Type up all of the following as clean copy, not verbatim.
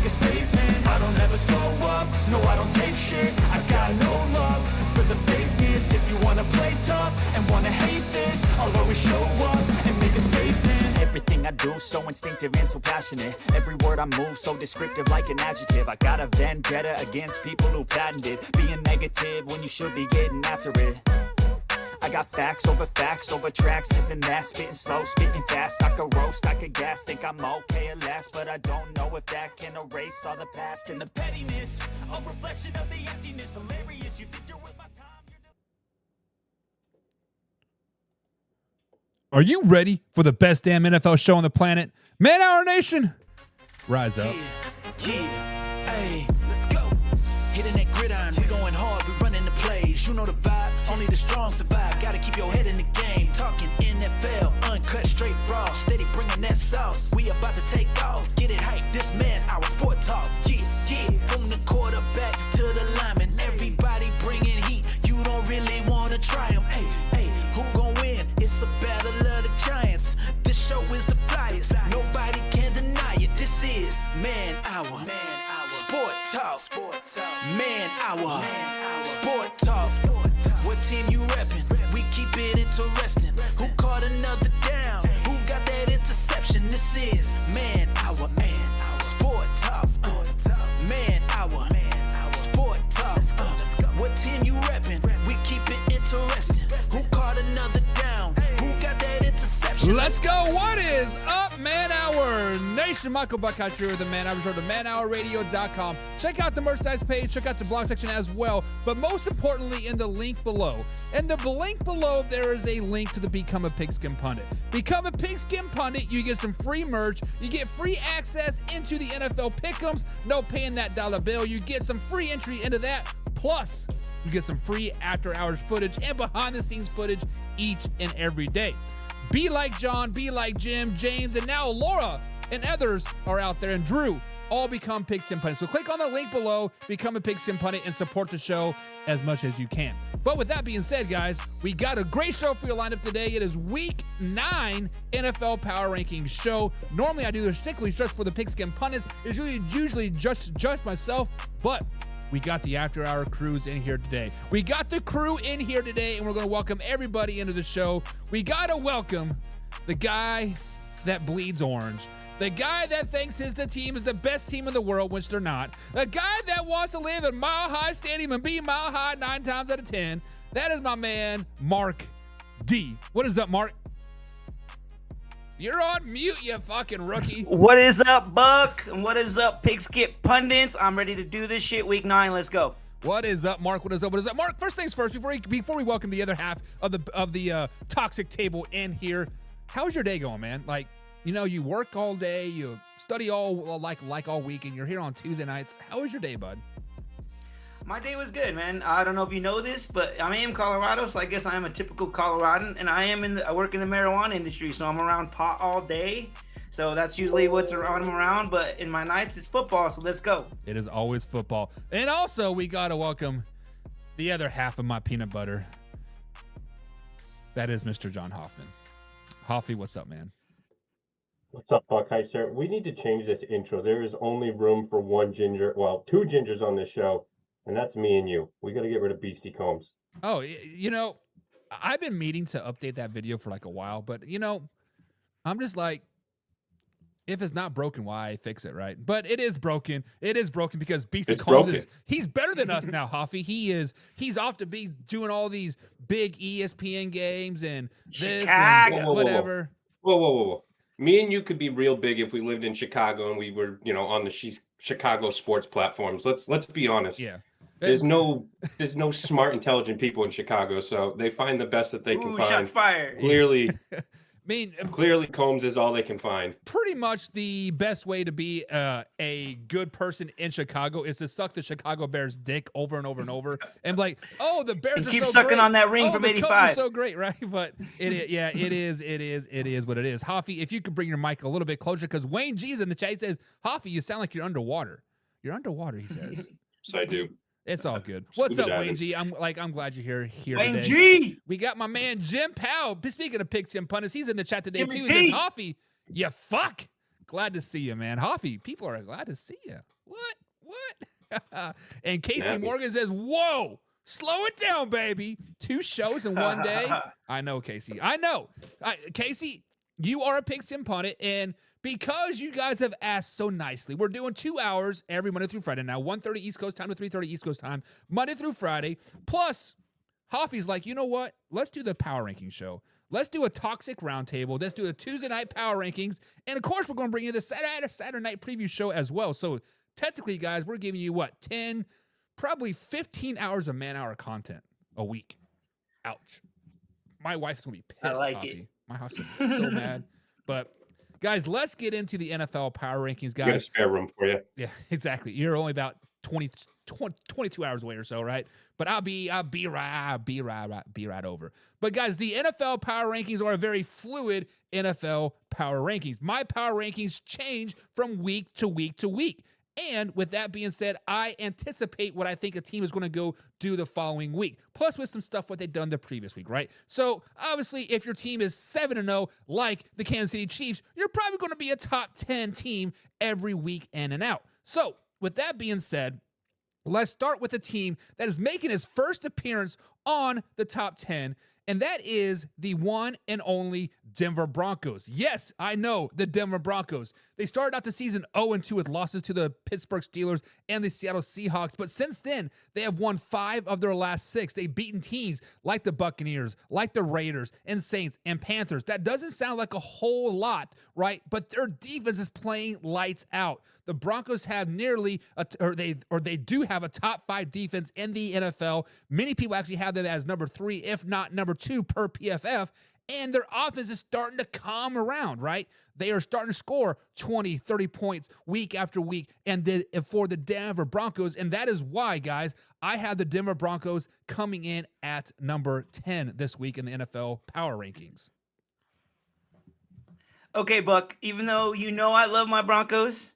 make a statement. I don't ever slow up, no I don't take shit. I got no love for the fakeness. If you wanna play tough and wanna hate this, I'll always show up and make a statement. Everything I do so instinctive and so passionate. Every word I move so descriptive like an adjective. I got a vendetta against people who patented being negative when you should be getting after it. I got facts over tracks, this and that, spitting slow, spitting fast. I could roast, I could gas, think I'm okay at last, but I don't know if that can erase all the past and the pettiness. A reflection of the emptiness, hilarious. You think you're worth my time? Are you ready for the best damn NFL show on the planet? Man Hour Nation, rise up. Yeah, hey, let's go. Hitting that gridiron, we going hard, we running the plays. You know the vibe, only the strong survive. Gotta keep your head in the game. Talking NFL, uncut, straight raw. Steady bringing that sauce. We about to take off. Get it hype, this man, our sport talk. Yeah, yeah. From the quarterback to the lineman, everybody bringing heat. You don't really wanna try them. Hey, hey, who gon' win? It's a battle of the giants. This show is the flyest. Nobody can deny it. This is Man Hour. Sport Talk. Man Hour. Sport Talk. What team you reppin'? We keep it interesting. Who caught another down? Who got that interception? This is Man Hour. Sport Talk. Man Hour. Sport Talk. What team you reppin'? We keep it interesting. Who caught another down? Who got that interception? Let's go. What is up, Man Hour Nation? Michael Buckeye here with the Man Hour Show, the manhourradio.com. Check out the merchandise page. Check out the blog section as well. But most importantly, in the link below. In the link below, there is a link to the Become a Pigskin Pundit. Become a Pigskin Pundit. You get some free merch. You get free access into the NFL Pick'ems. No paying that dollar bill. You get some free entry into that. Plus, you get some free after-hours footage and behind-the-scenes footage each and every day. Be like John, be like Jim, James, and now Laura and others are out there, and Drew all become Pigskin Pundits. So click on the link below, become a Pigskin Pundit, and support the show as much as you can. But with that being said, guys, we got a great show for you lined up today. It is Week 9 NFL Power Rankings show. Normally, I do this strictly just for the Pigskin Pundits. It's usually just myself, but we got the after-hour crews in here today. We got the crew in here today, and we're going to welcome everybody into the show. We got to welcome the guy that bleeds orange. The guy that thinks his team is the best team in the world, which they're not. The guy that wants to live in Mile High Stadium and be Mile High 9 times out of 10. That is my man, Mark D. What is up, Mark? You're on mute, you fucking rookie. What is up, Buck? And what is up, Pigskin Pundits? I'm ready to do this shit. Week 9, let's go. What is up, Mark? What is up? What is up, Mark? First things first, before we welcome the other half of the toxic table in here, how's your day going, man? Like, you know, you work all day, you study all like all week, and you're here on Tuesday nights. How was your day, bud? My day was good, man. I don't know if you know this, but I am in Colorado, so I guess I am a typical Coloradan, and I work in the marijuana industry, so I'm around pot all day. So that's usually what's around I'm around, but in my nights it's football, so let's go. It is always football. And also, we got to welcome the other half of my peanut butter. That is Mr. John Hoffman. Hoffy, what's up, man? What's up, Buckeye, sir? We need to change this intro. There is only room for one ginger, well, 2 gingers on this show. And that's me and you. We got to get rid of Beastie Combs. Oh, you know, I've been meaning to update that video for like a while, but you know, I'm just like, if it's not broken, why fix it, right? But it is broken. It is broken because Beastie Combs he's better than us now, Hoffy. He's off to be doing all these big ESPN games and this Chicago. and whatever. Whoa. Me and you could be real big if we lived in Chicago and we were, on the Chicago sports platforms. Let's be honest. Yeah. There's no smart, intelligent people in Chicago, so they find the best that they can find. Shots fired. Clearly, Clearly, Combs is all they can find. Pretty much the best way to be a good person in Chicago is to suck the Chicago Bears' dick over and over and over, and be like, oh, the Bears And are keep so sucking great. on that ring oh, from the 85. Cubs are so great, right? But it is what it is. Hoffy, if you could bring your mic a little bit closer, because Wayne G's in the chat, he says, Hoffy, you sound like you're underwater. You're underwater, he says. Yes, I do. It's all good. What's up, Wayne G? I'm glad you're here Wayne today. G. We got my man Jim Powell. Speaking of Pigskin Pundits, he's in the chat today Jimmy too. He P. says, Hoffy, you fuck. Glad to see you, man. Hoffy, people are glad to see you. What? And Casey Happy. Morgan says, whoa, slow it down, baby. 2 shows in one day. I know, Casey. I know. Casey, you are a Pigskin pundit, and because you guys have asked so nicely, we're doing 2 hours every Monday through Friday now, 1:30 East Coast time to 3:30 East Coast time, Monday through Friday. Plus, Hoffy's like, you know what? Let's do the Power Ranking show. Let's do a toxic roundtable. Let's do a Tuesday night Power Rankings. And, of course, we're going to bring you the Saturday night preview show as well. So, technically, guys, we're giving you, 10, probably 15 hours of man-hour content a week. Ouch. My wife's going to be pissed, I like Hoffy. it. My house is so mad. But, guys, let's get into the NFL Power Rankings, We got a guys. spare room for you. Yeah, exactly. You're only about 22 hours away or so, right? But I'll be right over. But guys, the NFL Power Rankings are a very fluid NFL Power Rankings. My Power Rankings change from week to week to week. And with that being said, I anticipate what I think a team is going to go do the following week, plus with some stuff what they've done the previous week, right? So obviously, if your team is 7-0, like the Kansas City Chiefs, you're probably going to be a top 10 team every week in and out. So with that being said, let's start with a team that is making its first appearance on the top 10, and that is the one and only Denver Broncos. Yes, I know, the Denver Broncos. They started out the season 0-2 with losses to the Pittsburgh Steelers and the Seattle Seahawks, but since then, they have won 5 of their last 6. They've beaten teams like the Buccaneers, like the Raiders, and Saints, and Panthers. That doesn't sound like a whole lot, right? But their defense is playing lights out. The Broncos have they do have a top 5 defense in the NFL. Many people actually have them as number 3, if not number 2 per PFF. And their offense is starting to come around, right? They are starting to score 20, 30 points week after week for the Denver Broncos. And that is why, guys, I have the Denver Broncos coming in at number 10 this week in the NFL Power Rankings. Okay, Buck, even though you know I love my Broncos,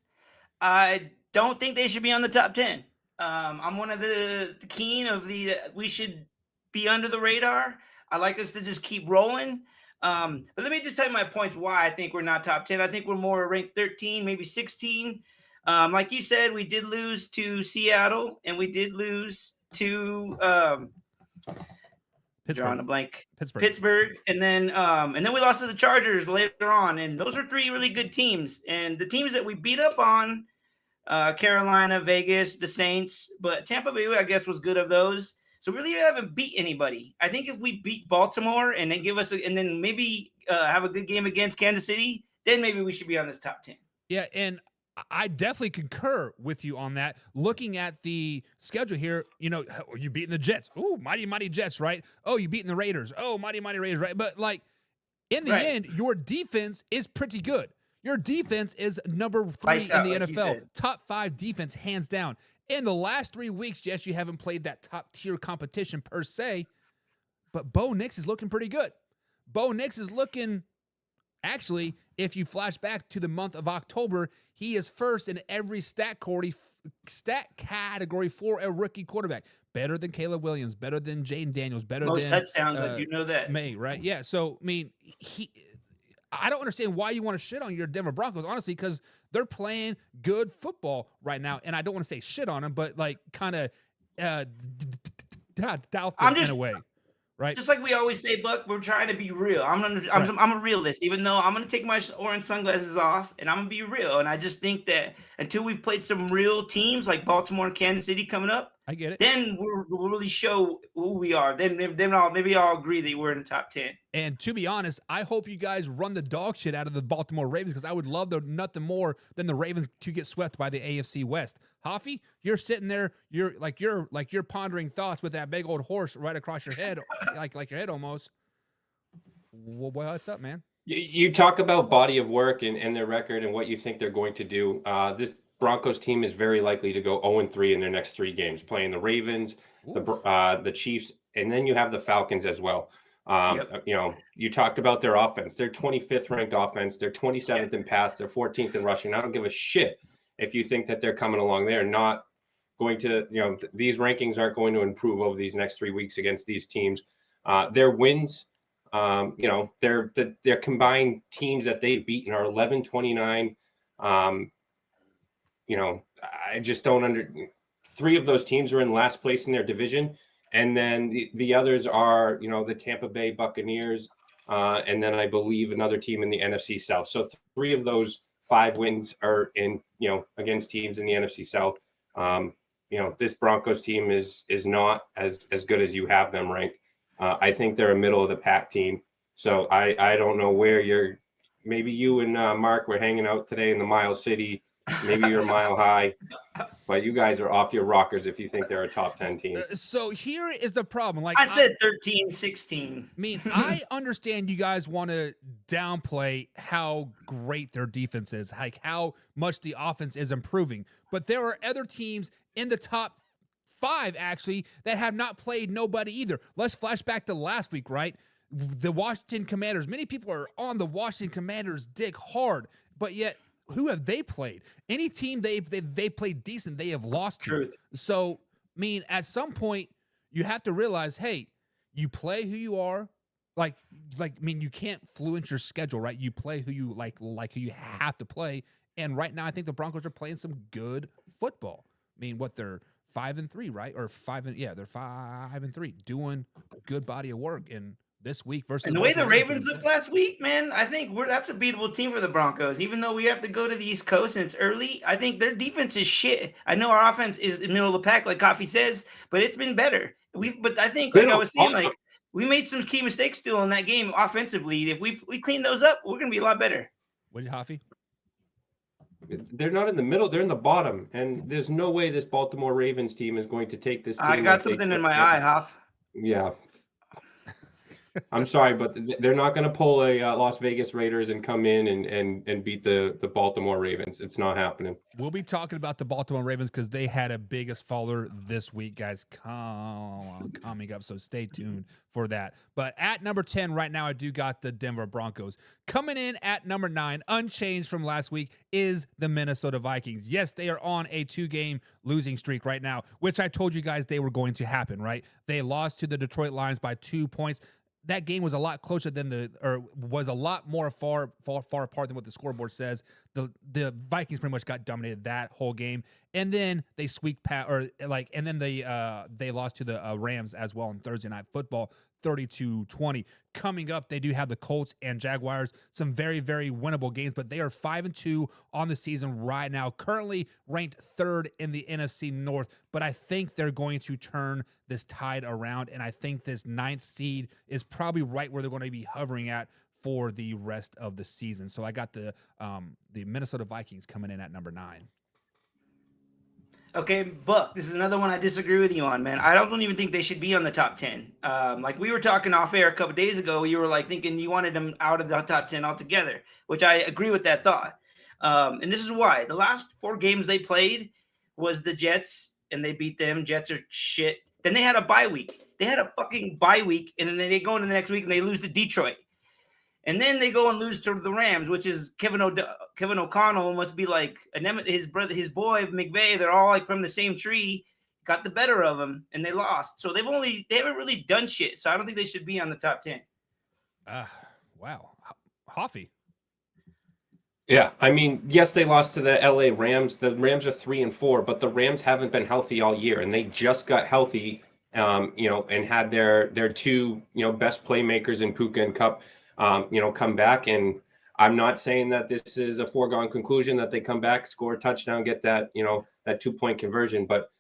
I don't think they should be on the top 10. I'm one of the keen of we should be under the radar. I like us to just keep rolling. But let me just tell you my points why I think we're not top 10. I think we're more ranked 13, maybe 16. Like you said, we did lose to Seattle, and we did lose to drawing a blank. Pittsburgh. And then we lost to the Chargers later on. And those are 3 really good teams. And the teams that we beat up on, Carolina, Vegas, the Saints, but Tampa Bay, I guess, was good of those. So really haven't beat anybody. I think if we beat Baltimore and then and then maybe have a good game against Kansas City, then maybe we should be on this top 10. Yeah, and I definitely concur with you on that. Looking at the schedule here, you beating the Jets. Ooh, mighty Jets, right? Oh, you beating the Raiders. Oh, mighty Raiders, right? But in the end, your defense is pretty good. Your defense is number 3 in the NFL. Top 5 defense, hands down. In the last 3 weeks, yes, you haven't played that top-tier competition per se, but Bo Nix is looking pretty good. Bo Nix is looking, actually, if you flash back to the month of October, he is first in every stat category for a rookie quarterback. Better than Caleb Williams, better than Jaden Daniels, better than... Most touchdowns, I do know that. May, right? Yeah, so, I mean, I don't understand why you want to shit on your Denver Broncos, honestly, because they're playing good football right now. And I don't want to say shit on them, but kind of doubt them in a way, right? Just like we always say, Buck, we're trying to be real. I'm a realist, even though I'm going to take my orange sunglasses off and I'm going to be real. And I just think that until we've played some real teams like Baltimore and Kansas City coming up, I get it. Then we'll really show who we are. Then maybe I'll agree that we're in the top 10. And to be honest, I hope you guys run the dog shit out of the Baltimore Ravens, because I would love nothing more than the Ravens to get swept by the AFC West. Hoffy, you're sitting there, you're pondering thoughts with that big old horse right across your head, like your head almost. Well, what's up, man? You talk about body of work and their record and what you think they're going to do. This Broncos team is very likely to go 0-3 in their next 3 games, playing the Ravens, the Chiefs, and then you have the Falcons as well. You talked about their offense. They're 25th ranked offense. They're 27th in pass. They're 14th in rushing. I don't give a shit if you think that they're coming along. They're not going to, these rankings aren't going to improve over these next 3 weeks against these teams. Their wins, their combined teams that they've beaten are 11-29, You know, I just don't three of those teams are in last place in their division. And then the others are, you know, the Tampa Bay Buccaneers, and then I believe another team in the NFC South. So three of those 5 wins are in, you know, against teams in the NFC South. You know, this Broncos team is not as good as you have them ranked. I think they're a middle of the pack team. So I don't know where maybe you and Mark were hanging out today in the Mile City. Maybe you're Mile High, but you guys are off your rockers if you think they're a top 10 team. So here is the problem. Like I said 13, 16. I mean, I understand you guys want to downplay how great their defense is, like how much the offense is improving. But there are other teams in the top 5, actually, that have not played nobody either. Let's flash back to last week, right? The Washington Commanders. Many people are on the Washington Commanders' dick hard, but yet who have they played? Any team they played decent, they have lost to. Truth. So, I mean, at some point, you have to realize, hey, you play who you are. I mean, you can't fluence your schedule, right? You play who you like who you have to play. And right now, I think the Broncos are playing some good football. I mean, they're 5-3, right? Or they're 5-3, doing good body of work. And this week versus and the way the Ravens looked last week, man, I think that's a beatable team for the Broncos. Even though we have to go to the East Coast and it's early, I think their defense is shit. I know our offense is in the middle of the pack, like Coffee says, but it's been better. But I think, like I was saying, like we made some key mistakes still in that game offensively. If we clean those up, we're gonna be a lot better. What did Hoffy? They're not in the middle; they're in the bottom, and there's no way this Baltimore Ravens team is going to take this team. I got something in my eye, Hoff. Yeah. I'm sorry, but they're not going to pull a Las Vegas Raiders and come in and beat the Baltimore Ravens. It's not happening. We'll be talking about the Baltimore Ravens because they had a biggest faller this week, guys. Coming up, so stay tuned for that. But at number 10 right now, I do got the Denver Broncos. Coming in at number 9, unchanged from last week, is the Minnesota Vikings. Yes, they are on a 2-game losing streak right now, which I told you guys they were going to happen, right? They lost to the Detroit Lions by 2 points. That game was a lot closer than was a lot more far apart than what the scoreboard says. The Vikings pretty much got dominated that whole game, and then they squeaked and then they lost to the Rams as well on Thursday Night Football, 32-20. Coming up, they do have the Colts and Jaguars, some very, very winnable games, but they are 5-2 on the season right now, currently ranked 3rd in the NFC North. But I think they're going to turn this tide around, and I think this 9th seed is probably right where they're going to be hovering at for the rest of the season. So I got the Minnesota Vikings coming in at number 9. Okay, Buck, this is another one I disagree with you on, man. I don't even think they should be on the top 10. Like we were talking off air a couple days ago, you were like thinking you wanted them out of the top 10 altogether, which I agree with that thought. And this is why. The last 4 games they played was the Jets, and they beat them. Jets are shit. Then they had a bye week. They had a fucking bye week, and then they go into the next week and they lose to Detroit. And then they go and lose to the Rams, which is Kevin O'Connell must be like his boy McVay. They're all like from the same tree, got the better of them, and they lost. So they haven't really done shit. So I don't think they should be on the top 10. Wow, Hoffy. Yeah, I mean, yes, they lost to the LA Rams. The Rams are 3-4, but the Rams haven't been healthy all year, and they just got healthy, and had their 2, best playmakers in Puka and Kupp, come back. And I'm not saying that this is a foregone conclusion that they come back, score a touchdown, get that, that 2-point conversion. But,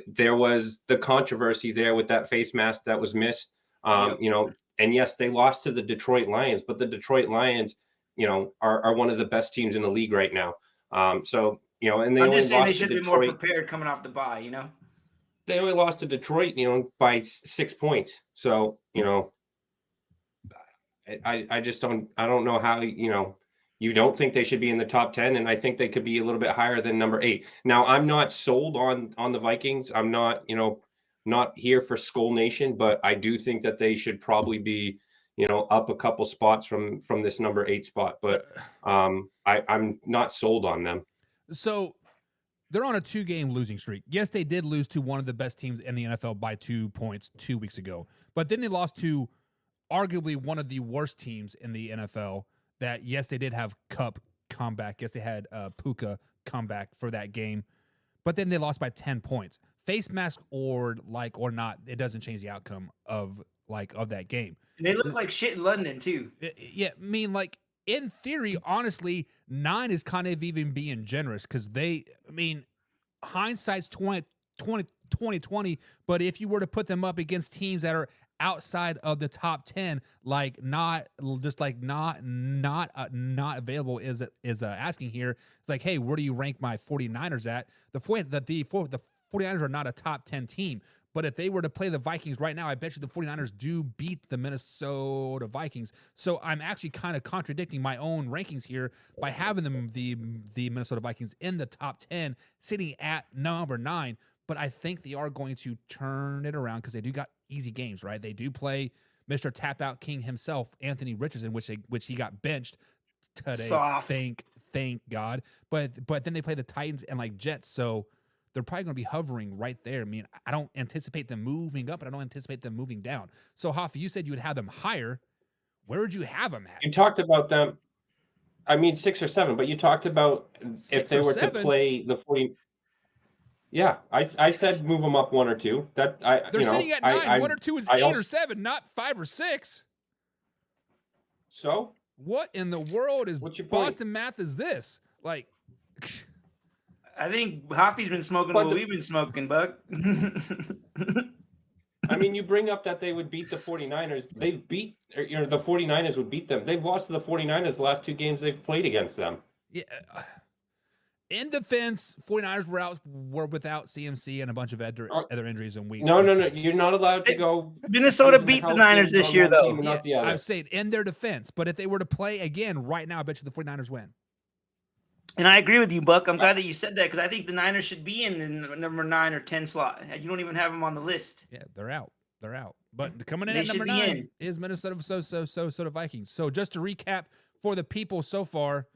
there was the controversy there with that face mask that was missed, and yes, they lost to the Detroit Lions, but the Detroit Lions, are one of the best teams in the league right now. And they I'm just saying they should be more prepared coming off the bye, They only lost to Detroit, by 6 points. So, I just don't know how, you don't think they should be in the top 10. And I think they could be a little bit higher than number 8. Now, I'm not sold on the Vikings. I'm not, not here for Skull Nation, but I do think that they should probably be, up a couple spots from this number 8 spot. But I'm not sold on them. So they're on a 2-game losing streak. Yes, they did lose to one of the best teams in the NFL by 2 points 2 weeks ago. But then they lost to arguably one of the worst teams in the NFL that, yes, they did have Kupp comeback. Guess they had Puka comeback for that game, but then they lost by 10 points. Face mask or not, it doesn't change the outcome of that game. And they look like shit in London too. Yeah, I mean, like, in theory, honestly, 9 is kind of even being generous because hindsight's 2020, but if you were to put them up against teams that are outside of the top 10, not available is asking here. It's like, hey, where do you rank my 49ers at? The 49ers are not a top 10 team. But if they were to play the Vikings right now, I bet you the 49ers do beat the Minnesota Vikings. So I'm actually kind of contradicting my own rankings here by having them the Minnesota Vikings in the top 10, sitting at number 9. But I think they are going to turn it around because they do got easy games, right? They do play Mr. Tap Out King himself, Anthony Richardson, which he got benched today. Soft. Thank God. But then they play the Titans and Jets, so they're probably going to be hovering right there. I mean, I don't anticipate them moving up, but I don't anticipate them moving down. So, Hoffa, you said you would have them higher. Where would you have them at? You talked about them. 6 or 7, but you talked about if they were to play the 40. Yeah, I said move them up 1 or 2. They're sitting at 9. 1 or 2 is 8 or 7, not 5 or 6. So what in the world is Boston math? Is this I think Hoffy's been smoking what we've been smoking, Buck. You bring up that they would beat the 49ers. They've the 49ers would beat them. They've lost to the 49ers the last 2 games they've played against them. Yeah. In defense, 49ers were without CMC and a bunch of other injuries in week. No. You're not allowed to go. Minnesota beat the Niners this year, though. Yeah, I've said in their defense, but if they were to play again right now, I bet you the 49ers win. And I agree with you, Buck. I'm glad that you said that because I think the Niners should be in the number 9 or 10 slot. You don't even have them on the list. Yeah, they're out. But coming in at number 9 is Minnesota Vikings. So just to recap for the people so far,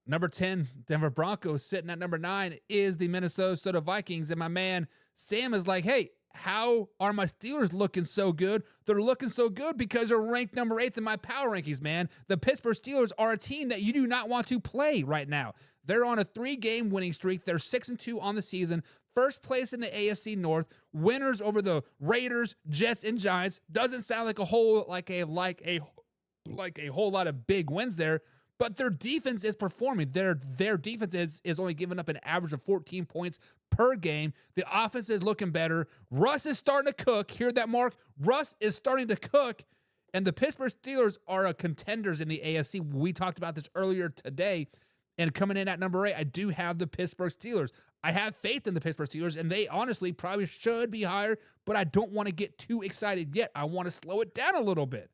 number 10, Denver Broncos, sitting at number 9 is the Minnesota Vikings. And my man Sam is like, hey, how are my Steelers looking so good? They're looking so good because they're ranked number 8 in my power rankings, man. The Pittsburgh Steelers are a team that you do not want to play right now. They're on a 3-game winning streak. They're 6-2 on the season. First place in the AFC North. Winners over the Raiders, Jets, and Giants. Doesn't sound like a whole lot of big wins there. But their defense is performing. Their defense is only giving up an average of 14 points per game. The offense is looking better. Russ is starting to cook. Hear that, Mark? Russ is starting to cook. And the Pittsburgh Steelers are contenders in the AFC. We talked about this earlier today. And coming in at number 8, I do have the Pittsburgh Steelers. I have faith in the Pittsburgh Steelers, and they honestly probably should be higher, but I don't want to get too excited yet. I want to slow it down a little bit.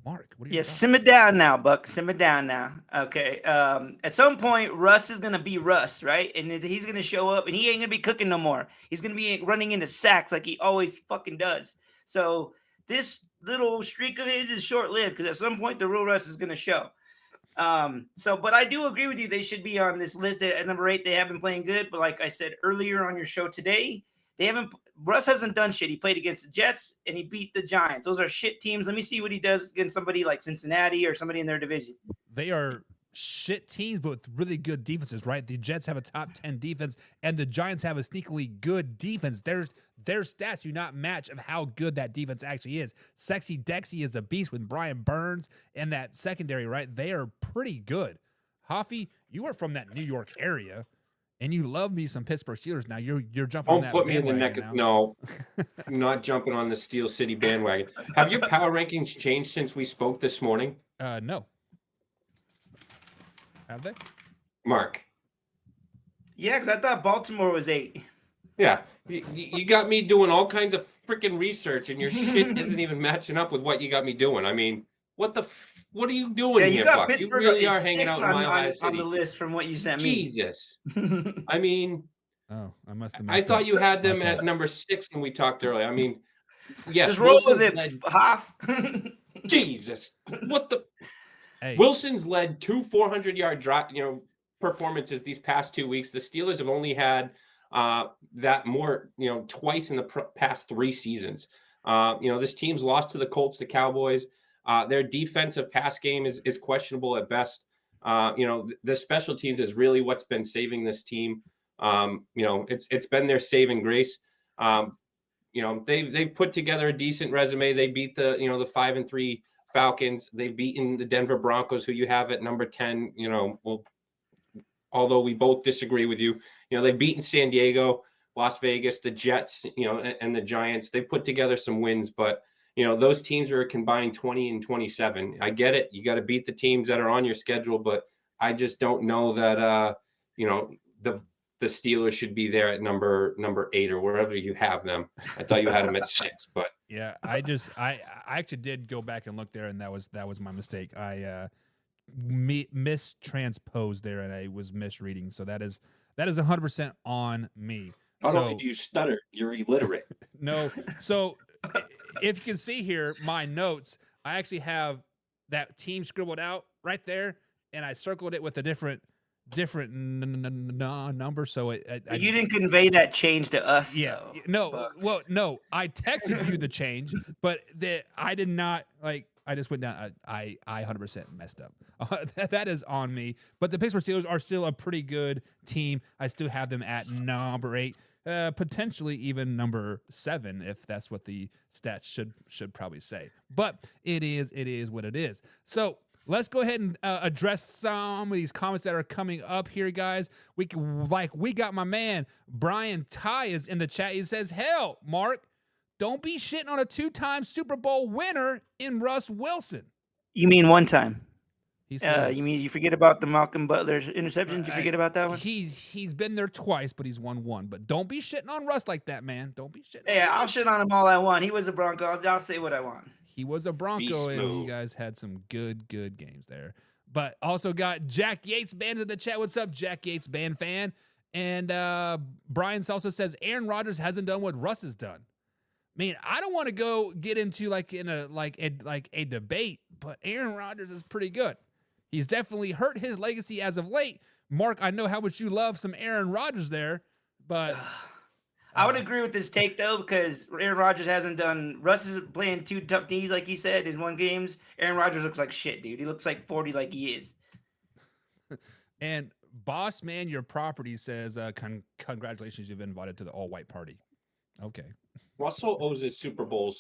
Mark, what are you? Simmer down now, Buck. Simmer down now. Okay. At some point, Russ is gonna be Russ, right? And he's gonna show up, and he ain't gonna be cooking no more. He's gonna be running into sacks like he always fucking does. So this little streak of his is short-lived because at some point the real Russ is gonna show. But I do agree with you. They should be on this list at number 8. They have been playing good, but like I said earlier on your show today, Russ hasn't done shit. He played against the Jets and he beat the Giants. Those are shit teams. Let me see what he does against somebody like Cincinnati or somebody in their division. They are shit teams, but with really good defenses, right? The Jets have a top 10 defense and the Giants have a sneakily good defense. Their stats do not match of how good that defense actually is. Sexy Dexy is a beast with Brian Burns and that secondary, right? They are pretty good. Hoffy, you are from that New York area. And you love me some Pittsburgh Steelers. Now you're jumping on that bandwagon. Don't put me in the neck of, no, I'm not jumping on the Steel City bandwagon. Have your power rankings changed since we spoke this morning? No. Have they? Mark. Yeah, because I thought Baltimore was 8. Yeah. You got me doing all kinds of freaking research, and your shit isn't even matching up with what you got me doing. What are you doing here, Buck? You really are hanging out in Mile High City. On the list from what you sent me. Jesus. I must have. I thought you had them at number 6 when we talked earlier. Yes. Just roll with it, Hoff. Jesus. What the? Hey. Wilson's led 2 400-yard drive, performances these past 2 weeks. The Steelers have only had that more, twice in the past 3 seasons. This team's lost to the Colts, the Cowboys. Their defensive pass game is questionable at best. The special teams is really what's been saving this team. It's been their saving grace. They've put together a decent resume. They beat the 5-3 Falcons. They've beaten the Denver Broncos, who you have at number 10. Although we both disagree with you, they've beaten San Diego, Las Vegas, the Jets, and the Giants. They put together some wins, but those teams are a combined 20 and 27. I get it. You got to beat the teams that are on your schedule, but I just don't know that the Steelers should be there at number 8 or wherever you have them. I thought you had them at 6, but yeah, I actually did go back and look there, and that was my mistake. I mistransposed there, and I was misreading. So that is 100% on me. Not only do you stutter, you're illiterate. No, so if you can see here, my notes, I actually have that team scribbled out right there, and I circled it with a different number. So you didn't convey that change to us. Yeah, though. no. But... Well, no, I texted you the change, but I did not like. I just went down. I 100% messed up. That is on me. But the Pittsburgh Steelers are still a pretty good team. I still have them at number 8, potentially even number 7, if that's what the stats should probably say. But it is what it is. So let's go ahead and address some of these comments that are coming up here, guys. We got my man Brian Ty is in the chat. He says, "Hell, Mark, don't be shitting on a 2-time Super Bowl winner in Russ Wilson." You mean one time? He says, you mean you forget about the Malcolm Butler's interception? Did you forget about that one? He's been there twice, but he's won one. But don't be shitting on Russ like that, man. Don't be shitting. Yeah, I'll shit on him all I want. He was a Bronco. I'll say what I want. He was a Bronco, and you guys had some good games there. But also got Jack Yates Band in the chat. What's up, Jack Yates Band fan? And Brian also says Aaron Rodgers hasn't done what Russ has done. I mean, I don't want to get into a debate, but Aaron Rodgers is pretty good. He's definitely hurt his legacy as of late. Mark, I know how much you love some Aaron Rodgers there, but I would agree with this take though, because Aaron Rodgers hasn't done. Russ is playing 2 tough knees, like he said, in 1 games. Aaron Rodgers looks like shit, dude. He looks like 40, like he is. And Boss Man, your property says, congratulations, you've been invited to the all-white party. Okay. Russell owes his Super Bowl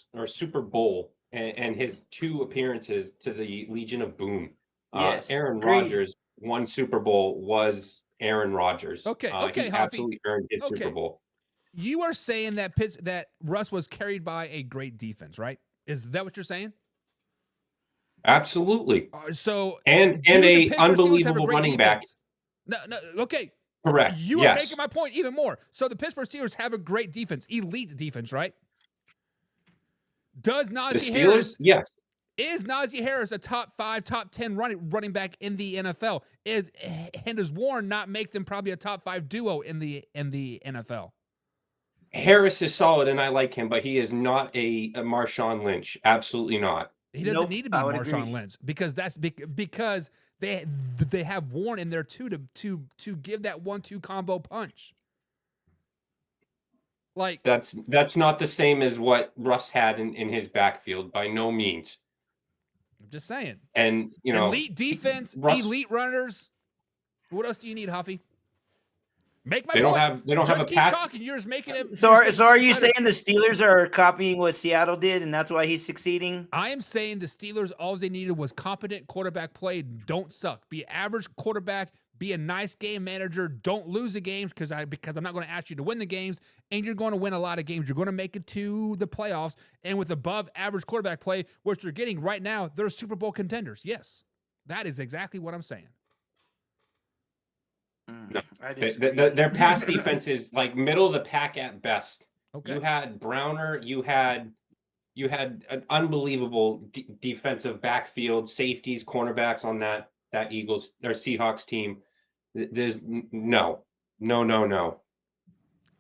and his 2 appearances to the Legion of Boom. Yes, Aaron Rodgers' 1 Super Bowl was Aaron Rodgers. Okay, he Hoppy. absolutely earned his Super Bowl. You are saying that Russ was carried by a great defense, right? Is that what you're saying? Absolutely. So and a unbelievable running back. No, okay. Correct. You are making my point even more. So the Pittsburgh Steelers have a great defense, elite defense, right? Does Najee Harris? Yes. Is Najee Harris a top 5, top 10 running back in the NFL? And does Warren not make them probably a top 5 duo in the NFL? Harris is solid, and I like him, but he is not a Marshawn Lynch. Absolutely not. He doesn't need to be Marshawn Lynch because because they have Warren in there too to give that 1-2 combo punch. Like that's not the same as what Russ had in his backfield by no means. I'm just saying. And elite defense, elite runners. What else do you need, Huffy? Make my point. They don't have a keep pass. Talking. You're just making it. So are you saying the Steelers are copying what Seattle did, and that's why he's succeeding? I am saying the Steelers, all they needed was competent quarterback play. Don't suck. Be an average quarterback. Be a nice game manager. Don't lose the games because I'm not going to ask you to win the games, and you're going to win a lot of games. You're going to make it to the playoffs, and with above average quarterback play, which they're getting right now, they're Super Bowl contenders. Yes, that is exactly what I'm saying. No, their pass defense is like middle of the pack at best. Okay. You had Browner, you had an unbelievable defensive backfield, safeties, cornerbacks on that Eagles or Seahawks team. There's no.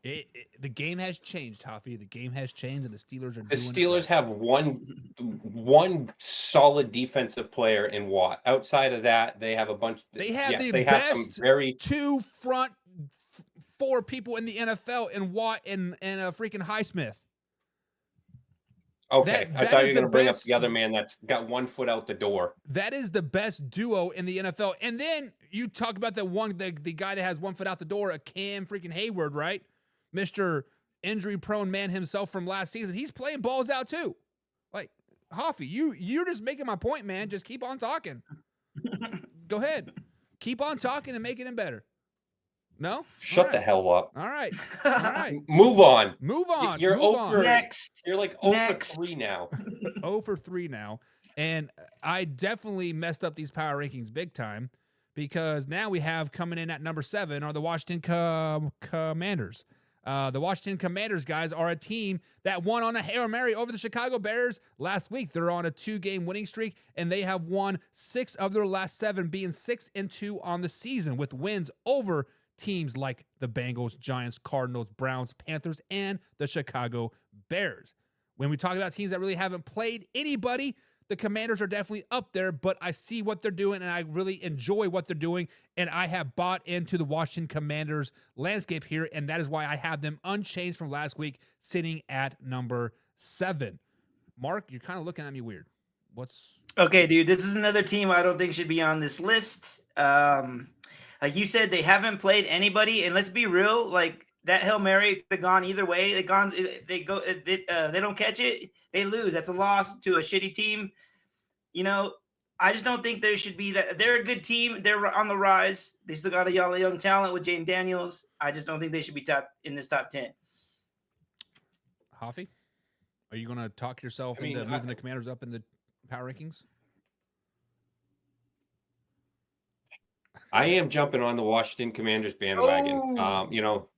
The game has changed, Huffy. The game has changed, and the Steelers are. The Steelers have one solid defensive player in Watt. Outside of that, they have a bunch. They have they have some very 2 front 4 people in the NFL in Watt and freaking Highsmith. Okay, I that thought is you were the going to bring up best- the other man that's got 1 foot out the door. That is the best duo in the NFL. And then you talk about the guy that has 1 foot out the door, a Cam freaking Hayward, right? Mr. Injury prone man himself from last season. He's playing balls out too. Like, Hoffy, you're just making my point, man. Just keep on talking. Go ahead. Keep on talking and making him better. No? Shut the hell up. All right. All right. Move on. Move on. You're Move over. on. Next. You're like 0 Next. for 3 now. 0 for 3 now. And I definitely messed up these power rankings big time because now we have coming in at number 7 are the Washington Commanders. The Washington Commanders, guys, are a team that won on a Hail Mary over the Chicago Bears last week. They're on a 2-game winning streak, and they have won 6 of their last 7, being 6-2 on the season with wins over teams like the Bengals, Giants, Cardinals, Browns, Panthers, and the Chicago Bears. When we talk about teams that really haven't played anybody, the Commanders are definitely up there, but I see what they're doing, and I really enjoy what they're doing, and I have bought into the Washington Commanders landscape here, and that is why I have them unchanged from last week, sitting at number 7. Mark, you're kind of looking at me weird. What's... Okay, dude, this is another team I don't think should be on this list. Like you said, they haven't played anybody, and let's be real, like that Hail Mary could have gone either way. They don't catch it, they lose. That's a loss to a shitty team. You know, I just don't think there should be that. They're a good team. They're on the rise. They still got a young talent with Jane Daniels. I just don't think they should be in this top 10. Hoffy, are you going to talk yourself into moving the Commanders up in the power rankings? I am jumping on the Washington Commanders bandwagon. You know,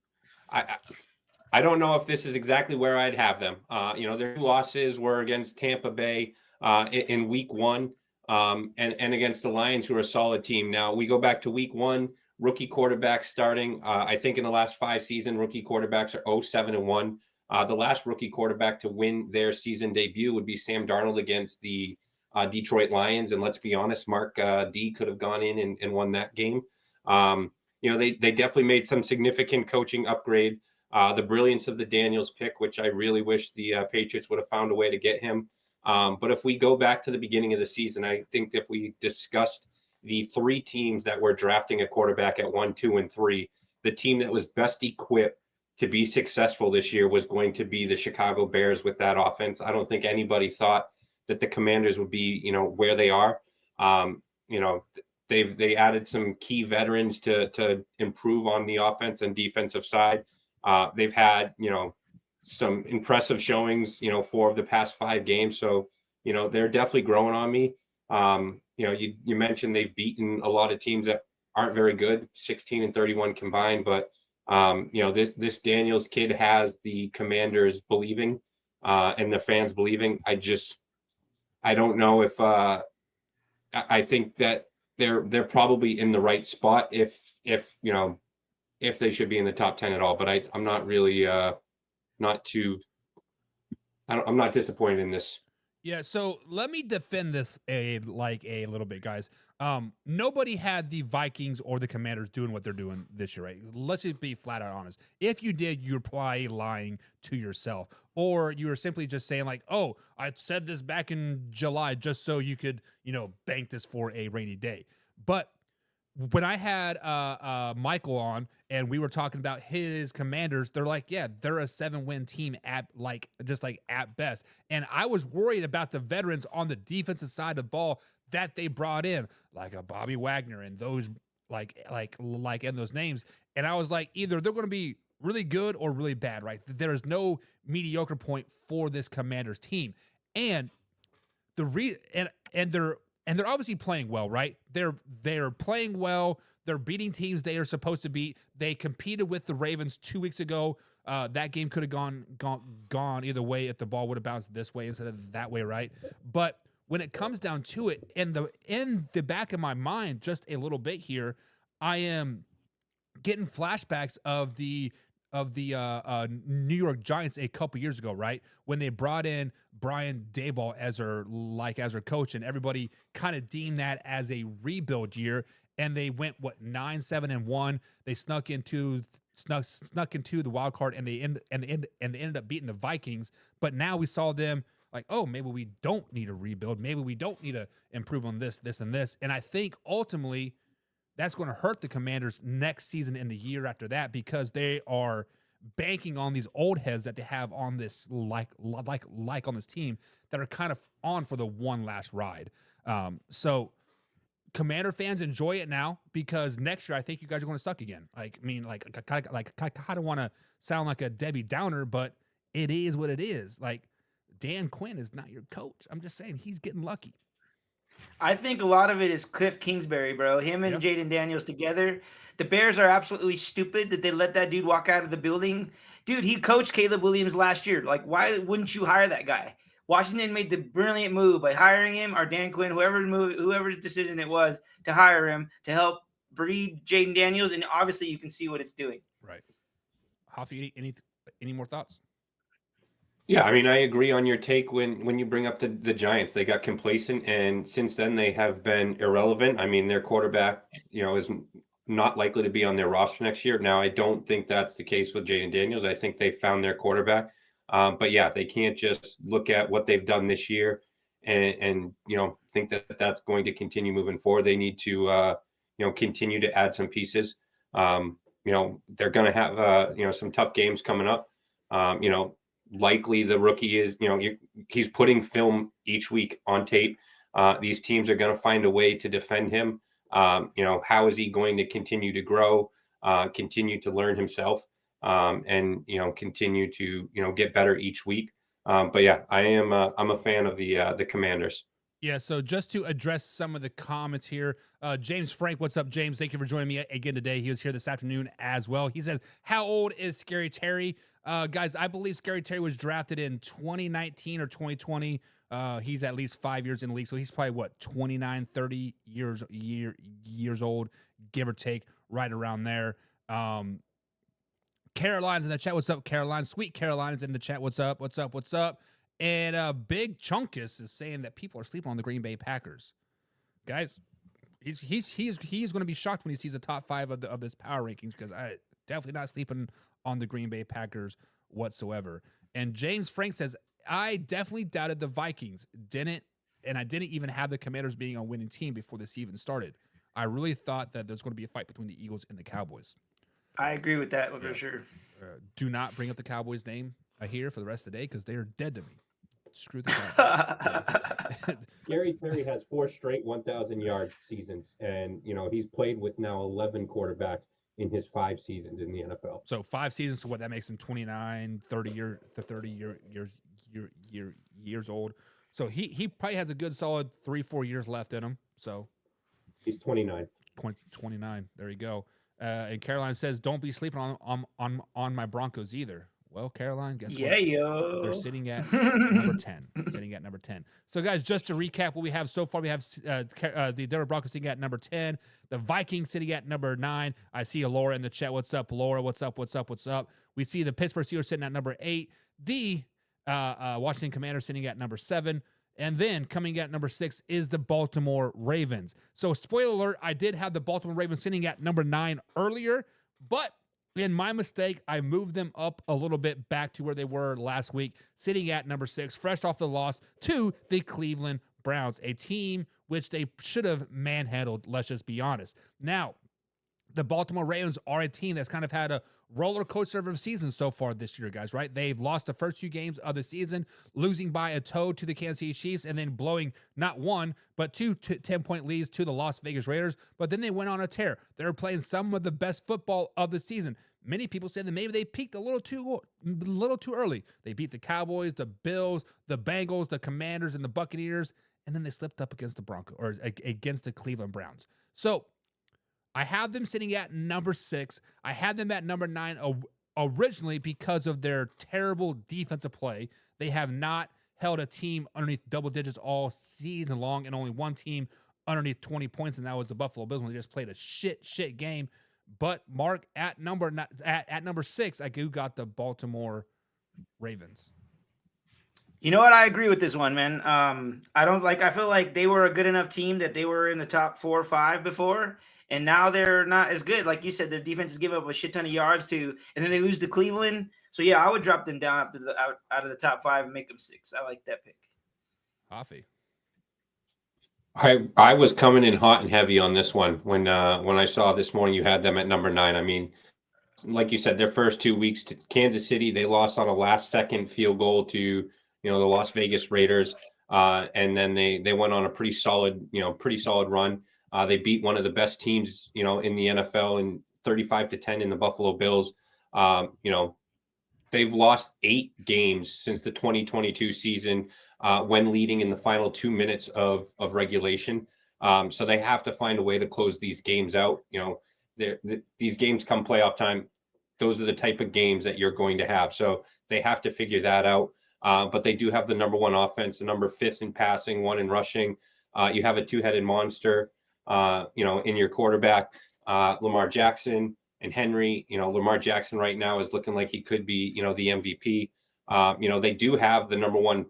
I don't know if this is exactly where I'd have them. You know, their 2 losses were against Tampa Bay in week 1 and against the Lions, who are a solid team. Now we go back to week 1, rookie quarterback starting. I think in the last 5 seasons, rookie quarterbacks are 0-7-1. The last rookie quarterback to win their season debut would be Sam Darnold against the Detroit Lions. And let's be honest, Mark D could have gone in and won that game. You know, they definitely made some significant coaching upgrade. The brilliance of the Daniels pick, which I really wish the Patriots would have found a way to get him. But if we go back to the beginning of the season, I think if we discussed the 3 teams that were drafting a quarterback at 1, 2, and 3, the team that was best equipped to be successful this year was going to be the Chicago Bears with that offense. I don't think anybody thought that the Commanders would be, you know, where they are. You know, they added some key veterans to improve on the offense and defensive side. They've had, you know, some impressive showings, you know, 4 of the past 5 games. So, you know, they're definitely growing on me. You know, you mentioned they've beaten a lot of teams that aren't very good, 16-31 combined. But, you know, this Daniels kid has the Commanders believing and the fans believing. I don't know if I think that they're probably in the right spot if you know, if they should be in the top 10 at all. But I'm not really I'm not disappointed in this. Yeah, so let me defend this a little bit, guys. Nobody had the Vikings or the Commanders doing what they're doing this year, right? Let's just be flat out honest. If you did, you're probably lying to yourself, or you were simply just saying like, "Oh, I said this back in July just so you could, you know, bank this for a rainy day." But when I had Michael on and we were talking about his Commanders, they're like, yeah, they're a 7-win team at best. And I was worried about the veterans on the defensive side of the ball that they brought in, like a Bobby Wagner and those and those names. And I was like, either they're going to be really good or really bad, right? There is no mediocre point for this Commanders team. And they're obviously playing well, right? They're playing well. They're beating teams they are supposed to beat. They competed with the Ravens 2 weeks ago. That game could have gone either way if the ball would have bounced this way instead of that way, right? But when it comes down to it, in the back of my mind, just a little bit here, I am getting flashbacks of the New York Giants a couple years ago, right? When they brought in Brian Daboll as their coach, and everybody kind of deemed that as a rebuild year, and they went 9-7-1. They snuck into the wild card, and they ended up beating the Vikings. But now we saw them like, oh, maybe we don't need a rebuild. Maybe we don't need to improve on this, this, and this. And I think ultimately that's going to hurt the Commanders next season and the year after that, because they are banking on these old heads that they have on this, like on this team, that are kind of on for the one last ride. So Commander fans, enjoy it now, because next year I think you guys are going to suck again. Like, I mean, I kind of want to sound like a Debbie Downer, but it is what it is. Like, Dan Quinn is not your coach. I'm just saying he's getting lucky. I think a lot of it is Cliff Kingsbury, bro. Him and Jaden Daniels together. The Bears are absolutely stupid that they let that dude walk out of the building. Dude, he coached Caleb Williams last year. Like, why wouldn't you hire that guy? Washington made the brilliant move by hiring him, or Dan Quinn, whoever's decision it was to hire him to help breed Jaden Daniels, and obviously you can see what it's doing. Right. Hoffy, any more thoughts? Yeah, I mean, I agree on your take when you bring up the Giants. They got complacent, and since then they have been irrelevant. I mean, their quarterback, is not likely to be on their roster next year. Now, I don't think that's the case with Jaden Daniels. I think they found their quarterback. But yeah, they can't just look at what they've done this year and think that that's going to continue moving forward. They need to continue to add some pieces. They're going to have some tough games coming up. Likely the rookie is, he's putting film each week on tape. These teams are going to find a way to defend him. How is he going to continue to grow, continue to learn himself, and continue to get better each week. But yeah, I'm a fan of the Commanders. Yeah, so just to address some of the comments here, James Frank, what's up, James? Thank you for joining me again today. He was here this afternoon as well. He says, how old is Scary Terry? Guys, I believe Scary Terry was drafted in 2019 or 2020. He's at least 5 years in the league, so he's probably, 29, 30 years old, give or take, right around there. Caroline's in the chat. What's up, Caroline? Sweet Caroline's in the chat. What's up? What's up? What's up? And Big Chunkus is saying that people are sleeping on the Green Bay Packers. Guys, he's going to be shocked when he sees the top 5 of this power rankings, because I definitely not sleeping on the Green Bay Packers whatsoever. And James Frank says, I definitely doubted the Vikings. I didn't even have the Commanders being a winning team before this even started. I really thought that there's going to be a fight between the Eagles and the Cowboys. I agree with that for sure. Do not bring up the Cowboys' name here for the rest of the day, because they are dead to me. Screw the Cowboys. Scary Terry has 4 straight 1,000-yard seasons, and he's played with now 11 quarterbacks in his 5 seasons in the NFL. So 5 seasons, so that makes him 29, 30 years old. So he probably has a good solid 3-4 years left in him. So he's 29. 29. There you go. And Caroline says, "Don't be sleeping on my Broncos either." Well, Caroline, guess what? Yo. They're sitting at number 10. So, guys, just to recap what we have so far, we have the Denver Broncos sitting at number 10, the Vikings sitting at number 9. I see Laura in the chat. What's up, Laura? What's up? We see the Pittsburgh Steelers sitting at number 8, the Washington Commanders sitting at number 7, and then coming at number 6 is the Baltimore Ravens. So, spoiler alert, I did have the Baltimore Ravens sitting at number 9 earlier, but in my mistake, I moved them up a little bit back to where they were last week, sitting at number 6, fresh off the loss to the Cleveland Browns, a team which they should have manhandled, let's just be honest. Now, the Baltimore Ravens are a team that's kind of had a roller coaster of a season so far this year, guys, right? They've lost the first 2 games of the season, losing by a toe to the Kansas City Chiefs, and then blowing not 1, but 2 10-point leads to the Las Vegas Raiders. But then they went on a tear. They're playing some of the best football of the season. Many people said that maybe they peaked a little too early. They beat the Cowboys, the Bills, the Bengals, the Commanders, and the Buccaneers, and then they slipped up against the Broncos, or against the Cleveland Browns. So I have them sitting at number 6. I had them at number 9 originally because of their terrible defensive play. They have not held a team underneath double digits all season long, and only one team underneath 20 points, and that was the Buffalo Bills when they just played a shit game. But Mark, at number 6, I do got the Baltimore Ravens. You know what? I agree with this one, man. I feel like they were a good enough team that they were in the top 4 or 5 before. and now they're not as good. Like you said, their defense is giving up a shit ton of yards to, and then they lose to Cleveland. So yeah, I would drop them down after the out of the top 5 and make them 6. I like that pick. Coffee. I was coming in hot and heavy on this one when I saw this morning you had them at number 9. I mean, like you said, their first 2 weeks to Kansas City, they lost on a last-second field goal to the Las Vegas Raiders, and then they went on a pretty solid run. They beat one of the best teams in the NFL in 35-10 in the Buffalo Bills. They've lost 8 games since the 2022 season when leading in the final 2 minutes of regulation. So they have to find a way to close these games out. These games come playoff time. Those are the type of games that you're going to have. So they have to figure that out. But they do have the number 1 offense, the number 5th in passing, 1 in rushing. You have a 2-headed monster, in your quarterback, Lamar Jackson and Henry. Lamar Jackson right now is looking like he could be, the MVP. They do have the number 1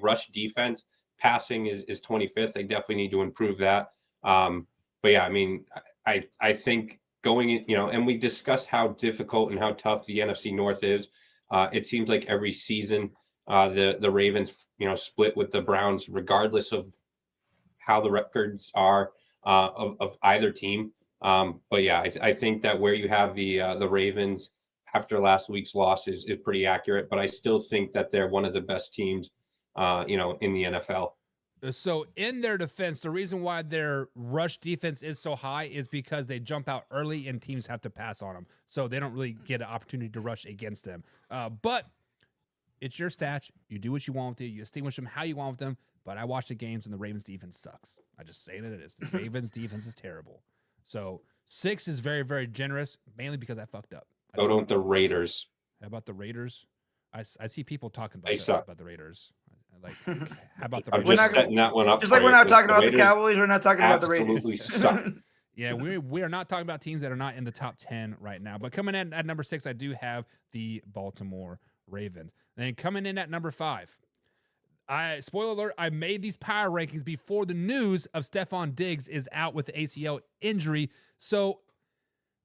rush defense. Passing is 25th. They definitely need to improve that. But yeah, I mean, I think going in, and we discussed how difficult and how tough the NFC North is. It seems like every season the Ravens, split with the Browns, regardless of how the records are of either team. But yeah, I think that where you have the Ravens after last week's loss is pretty accurate. But I still think that they're one of the best teams, in the NFL. So in their defense, the reason why their rush defense is so high is because they jump out early and teams have to pass on them. So they don't really get an opportunity to rush against them. But it's your stats. You do what you want with it. You distinguish them how you want with them. But I watch the games and the Ravens defense sucks. I just say that it is. The Ravens defense is terrible. So 6 is very, very generous, mainly because I fucked up. So don't the Raiders. How about the Raiders? I see people talking about the Raiders. Like, how about the Raiders? I'm just setting that one up. Just like we're not talking about the Cowboys, we're not talking about the Raiders. Absolutely suck. Yeah, we are not talking about teams that are not in the top 10 right now. But coming in at number 6, I do have the Baltimore Ravens. And then coming in at number 5, spoiler alert, I made these power rankings before the news of Stephon Diggs is out with the ACL injury. So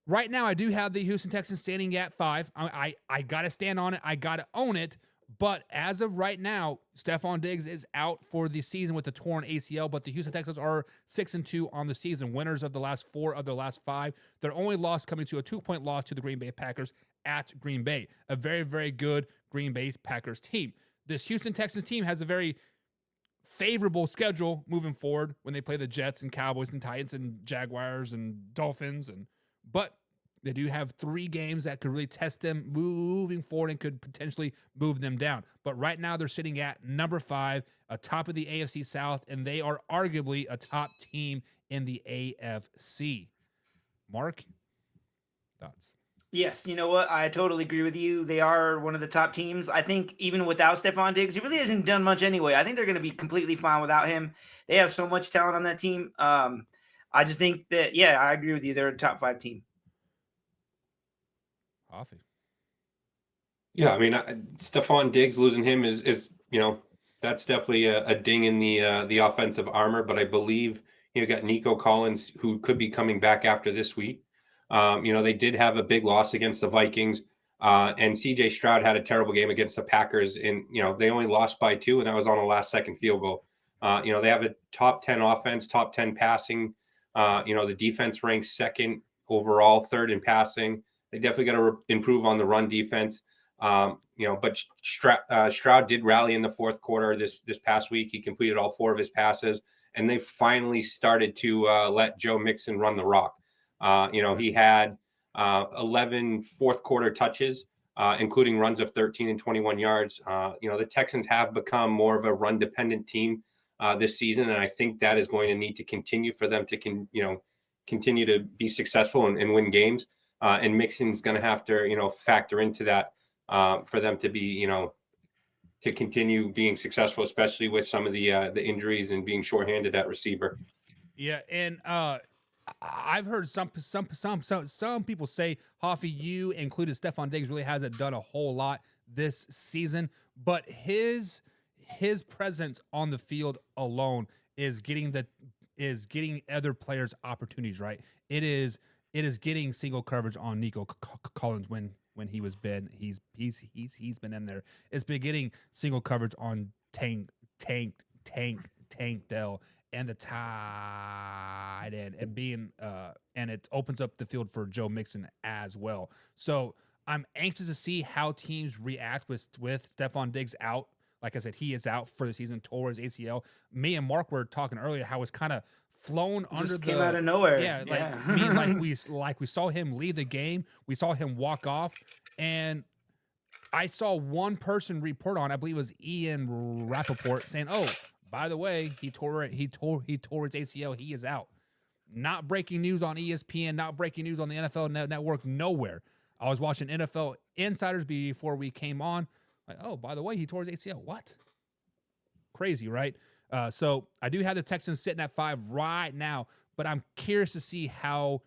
right now I do have the Houston Texans standing at 5. I got to stand on it. I got to own it. But as of right now, Stephon Diggs is out for the season with a torn ACL, but the Houston Texans are 6-2 on the season, winners of the last 4 of their last 5. Their only loss coming to a 2-point loss to the Green Bay Packers at Green Bay, a very, very good Green Bay Packers team. This Houston Texans team has a very favorable schedule moving forward when they play the Jets and Cowboys and Titans and Jaguars and Dolphins, but they do have 3 games that could really test them moving forward and could potentially move them down. But right now they're sitting at number 5, atop of the AFC South, and they are arguably a top team in the AFC. Mark, thoughts? Yes, you know what? I totally agree with you. They are one of the top teams. I think even without Stephon Diggs, he really hasn't done much anyway. I think they're going to be completely fine without him. They have so much talent on that team. I just think that, yeah, I agree with you. They're a top 5 team. Coffee. Yeah, I mean, Stephon Diggs, losing him is that's definitely a ding in the offensive armor. But I believe you got Nico Collins, who could be coming back after this week. They did have a big loss against the Vikings, and CJ Stroud had a terrible game against the Packers. And they only lost by 2, and that was on a last-second field goal. They have a top 10 offense, top 10 passing. The defense ranks 2nd overall, 3rd in passing. They definitely got to improve on the run defense. But Stroud did rally in the 4th quarter this past week. He completed all 4 of his passes, and they finally started to let Joe Mixon run the rock. He had 11 4th quarter touches, including runs of 13 and 21 yards. The Texans have become more of a run dependent team this season, and I think that is going to need to continue for them to continue to be successful and win games. And Mixon's going to have to, factor into that for them to be, to continue being successful, especially with some of the injuries and being shorthanded at receiver. Yeah, and I've heard some people say, Hoffy, you included, Stephon Diggs really hasn't done a whole lot this season, but his presence on the field alone is getting the is getting other players opportunities, right? It is getting single coverage on Nico Collins when he's been in there. It's been getting single coverage on Tank Dell and the tight end, and being and it opens up the field for Joe Mixon as well. So I'm anxious to see how teams react with Stephon Diggs out. Like I said, he is out for the season, tore his ACL. Me and Mark were talking earlier how it's kind of flown under came out of nowhere. Yeah, we saw him leave the game. We saw him walk off, and I saw one person report on, I believe it was Ian Rappaport, saying, "Oh, by the way, he tore his ACL. He is out." Not breaking news on ESPN, not breaking news on the NFL Network, nowhere. I was watching NFL Insiders before we came on. Like, oh, by the way, he tore his ACL. What? Crazy, right? So I do have the Texans sitting at 5 right now, but I'm curious to see how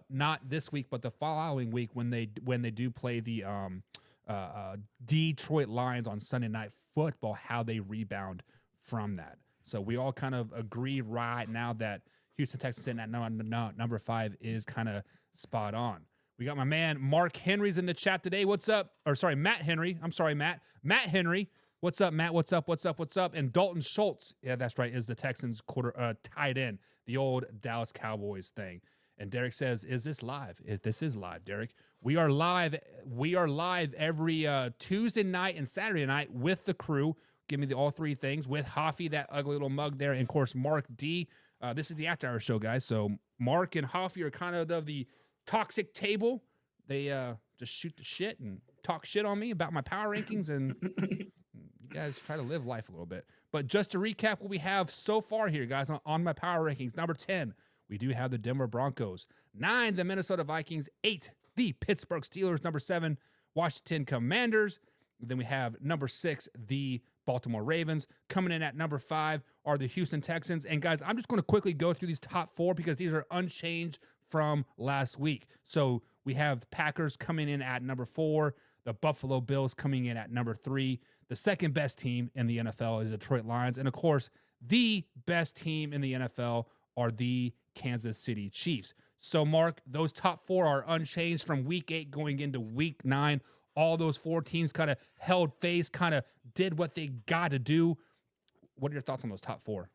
not this week, but the following week when they do play the Detroit Lions on Sunday Night Football, how they rebound from that. So we all kind of agree right now that Houston Texans sitting at number 5 is kind of spot on. We got my man Mark Henry's in the chat today. What's up? Or sorry, Matt Henry. I'm sorry, Matt. Matt Henry. What's up, Matt? What's up? What's up? What's up? And Dalton Schultz. Yeah, that's right. Is the Texans tight end, the old Dallas Cowboys thing. And Derek says, "Is this live?" This is live, Derek. We are live. We are live every Tuesday night and Saturday night with the crew. Give me all 3 things with Hoffy, that ugly little mug there, and of course Mark D. This is the After Hour show, guys. So Mark and Hoffy are kind of the toxic table. They just shoot the shit and talk shit on me about my power rankings, and you guys try to live life a little bit. But just to recap what we have so far here, guys, on my power rankings. Number 10, we do have the Denver Broncos. 9, the Minnesota Vikings. 8, the Pittsburgh Steelers. Number 7, Washington Commanders. Then we have number 6, the Baltimore Ravens. Coming in at number 5 are the Houston Texans. And guys, I'm just going to quickly go through these top 4 because these are unchanged from last week. So we have the Packers coming in at number 4, the Buffalo Bills coming in at number 3. The second best team in the NFL is the Detroit Lions. And of course, the best team in the NFL are the Kansas City Chiefs. So Mark, those top 4 are unchanged from week 8 going into week 9. All those 4 teams kind of held face, kind of did what they got to do. What are your thoughts on those top 4?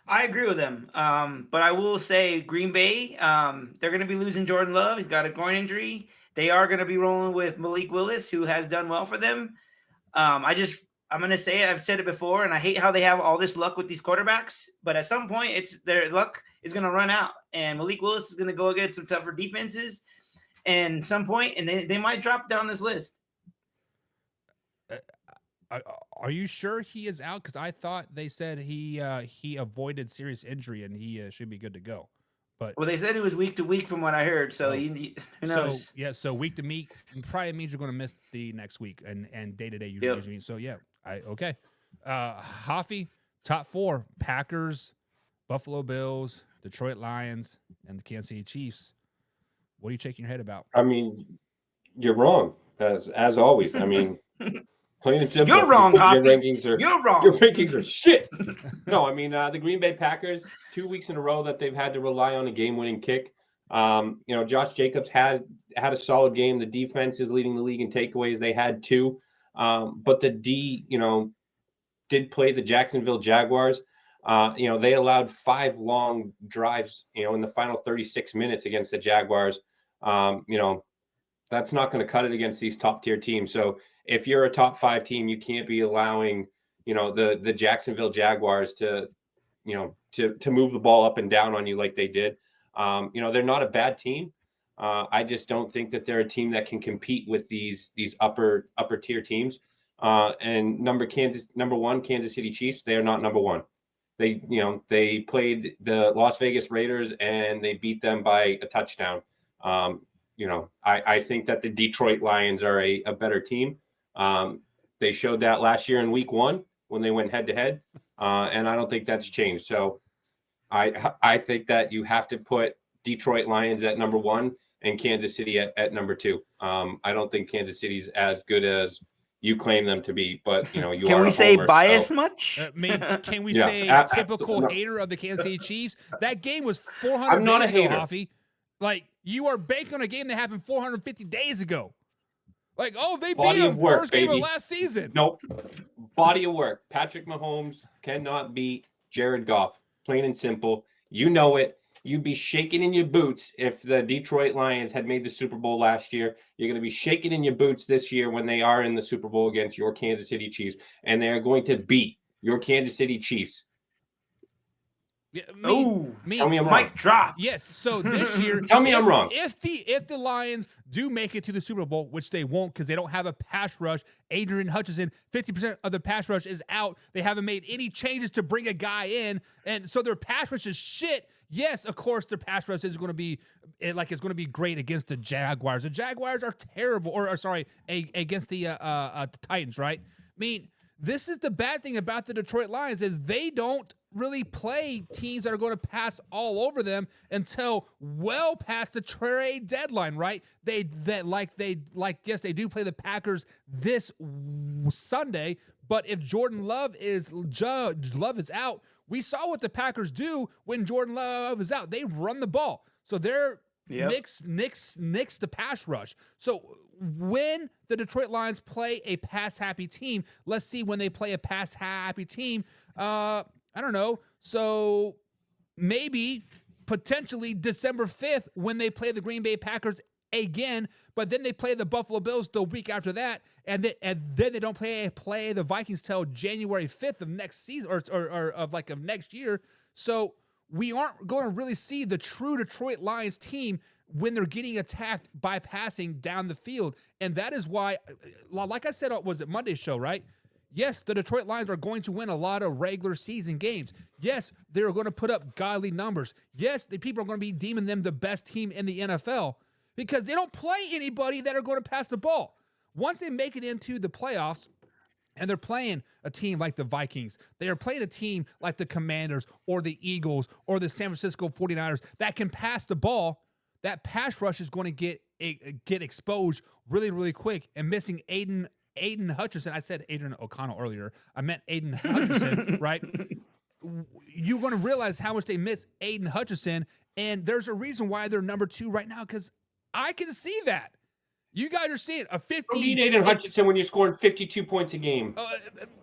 I agree with them. But I will say Green Bay, they're going to be losing Jordan Love. He's got a groin injury. They are going to be rolling with Malik Willis, who has done well for them. I'm going to say it. I've said it before, and I hate how they have all this luck with these quarterbacks. But at some point, their luck is going to run out, and Malik Willis is going to go against some tougher defenses. And some point, and they might drop down this list. Are you sure he is out? Because I thought they said he avoided serious injury and he should be good to go. But they said it was week to week from what I heard. So who knows? So week to week probably means you're going to miss the next week, and day to day usually means. So yeah, okay. Hoffy, top 4: Packers, Buffalo Bills, Detroit Lions, and the Kansas City Chiefs. What are you shaking your head about? I mean, you're wrong, as always. I mean, plain and simple. You're wrong, Hoffy. You're wrong. Your rankings are shit. No, I mean, the Green Bay Packers, 2 weeks in a row that they've had to rely on a game-winning kick. Josh Jacobs had a solid game. The defense is leading the league in takeaways. They had 2. But the D, did play the Jacksonville Jaguars. They allowed 5 long drives, in the final 36 minutes against the Jaguars. That's not going to cut it against these top tier teams. So if you're a top 5 team, you can't be allowing, the Jacksonville Jaguars to move the ball up and down on you like they did. They're not a bad team. I just don't think that they're a team that can compete with these upper tier teams. And number 1, Kansas City Chiefs, they are not number 1. They played the Las Vegas Raiders and they beat them by a touchdown. I think that the Detroit Lions are a better team. They showed that last year in week 1 when they went head to head. And I don't think that's changed. So I think that you have to put Detroit Lions at number 1 and Kansas City at number 2. I don't think Kansas City's as good as, you claim them to be, but you Can are we a say homer, bias so- much? I mean, can we Yeah, say typical no. hater of the Kansas City Chiefs? That game was 400 I'm not days a ago, hater. Hoffy. Like, you are banking on a game that happened 450 days ago. Like, oh, they Body beat of them work, first game of baby. last season. Nope. Body of work. Patrick Mahomes cannot beat Jared Goff. Plain and simple. You know it. You'd be shaking in your boots if the Detroit Lions had made the Super Bowl last year. You're going to be shaking in your boots this year when they are in the Super Bowl against your Kansas City Chiefs, and they are going to beat your Kansas City Chiefs. Yeah, Ooh, Tell me I'm wrong. mic drop. Yes. So this year, Tell me I'm wrong. If the Lions do make it to the Super Bowl, which they won't because they don't have a pass rush, Adrian Hutchinson, 50% of the pass rush is out. They haven't made any changes to bring a guy in, and so their pass rush is shit. Yes, of course, their pass rush is going to be it's going to be great against the Jaguars. The Jaguars are terrible, or sorry, against the Titans, right? I mean, this is the bad thing about the Detroit Lions is they don't really play teams that are going to pass all over them until well past the trade deadline, right? Yes, they do play the Packers this Sunday, but if Jordan Love is out, we saw what the Packers do when Jordan Love is out. They run the ball. So they're nix the pass rush. So when the Detroit Lions play a pass-happy team, let's see when they play a pass-happy team. I don't know. So maybe potentially December 5th when they play the Green Bay Packers again, but then they play the Buffalo Bills the week after that, and then they don't play the Vikings till January 5th of next season or of next year. So we aren't going to really see the true Detroit Lions team when they're getting attacked by passing down the field. And that is why, like I said, was it Monday's show, right? Yes, the Detroit Lions are going to win a lot of regular season games. Yes, they're going to put up godly numbers. Yes, the people are going to be deeming them the best team in the NFL because they don't play anybody that are going to pass the ball. Once they make it into the playoffs, and they're playing a team like the Vikings, they are playing a team like the Commanders or the Eagles or the San Francisco 49ers that can pass the ball, that pass rush is going to get exposed really, really quick. And missing Aiden Hutchinson, I said Adrian O'Connell earlier, I meant Aiden Hutchinson, right? You're going to realize how much they miss Aiden Hutchinson, and there's a reason why they're number 2 right now, because I can see that. You guys are seeing a 50. You need Aiden Hutchinson when you're scoring 52 points a game.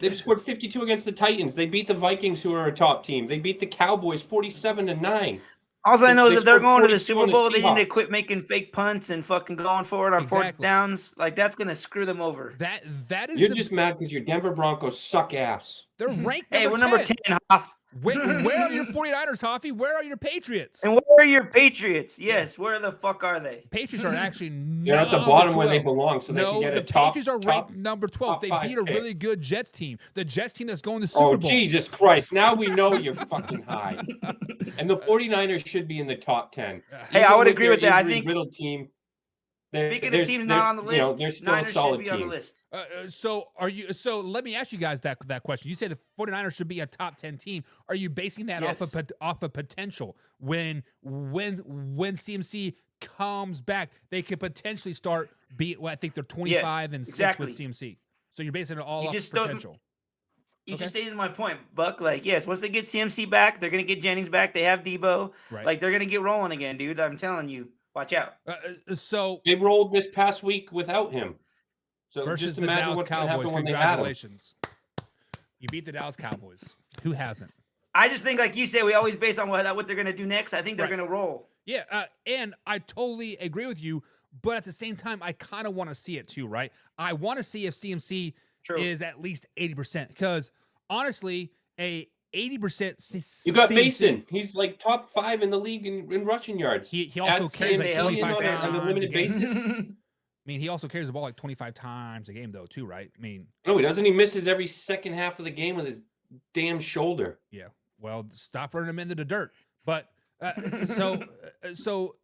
They've scored 52 against the Titans. They beat the Vikings, who are a top team. They beat the Cowboys 47-9. All I know is if they're going to the 42 Super on the Bowl, they need to Seahawks. quit making fake punts and fucking going for it on fourth downs. Like, that's going to screw them over. That is You're just mad because your Denver Broncos suck ass. They're ranked Hey, we're number number 10. 10, Hoff. Where are your 49ers, Hoffy? Where are your Patriots? And where are your Patriots? Yes, where the fuck are they? Patriots are actually They're at the bottom where they belong, so they no, can get a the top. Patriots are ranked number 12. They top beat a 5 pick. really good Jets team. The Jets team that's going to the Super Oh, Bowl. Jesus Christ. Now we know you're fucking high. And the 49ers should be in the top 10. Hey, Even I would with agree their with that. I injury think riddled team. speaking of teams not on the list, they're still Niners a solid should be on team. the list. So let me ask you guys that question. You say the 49ers should be a top 10 team. Are you basing that Yes. off of potential? When CMC comes back, they could potentially start I think they're 25 and 6 exactly. with CMC. So you're basing it all You off just don't- potential. You Okay. just stated my point, Buck. Like, yes, once they get CMC back, they're going to get Jennings back. They have Debo. Right. Like, they're going to get rolling again, dude. I'm telling you. Watch out. So They rolled this past week without him. So versus just the imagine Dallas what's going to Cowboys, happen when they had him. congratulations. You beat the Dallas Cowboys. Who hasn't? I just think, like you said, we always base on what they're going to do next. I think they're Right. going to roll. Yeah, and I totally agree with you, but at the same time, I kind of want to see it too, right? I want to see if CMC True. is at least 80%, because honestly, a 80% You got CMC Mason. He's like top 5 in the league in rushing yards. He also Add carries like CMC 25 on a times limited a game. basis. I mean, he also carries the ball like 25 times a game, though, too, right? I mean, No, he doesn't. He misses every second half of the game with his damn shoulder. yeah. Well, stop running him into the dirt. But so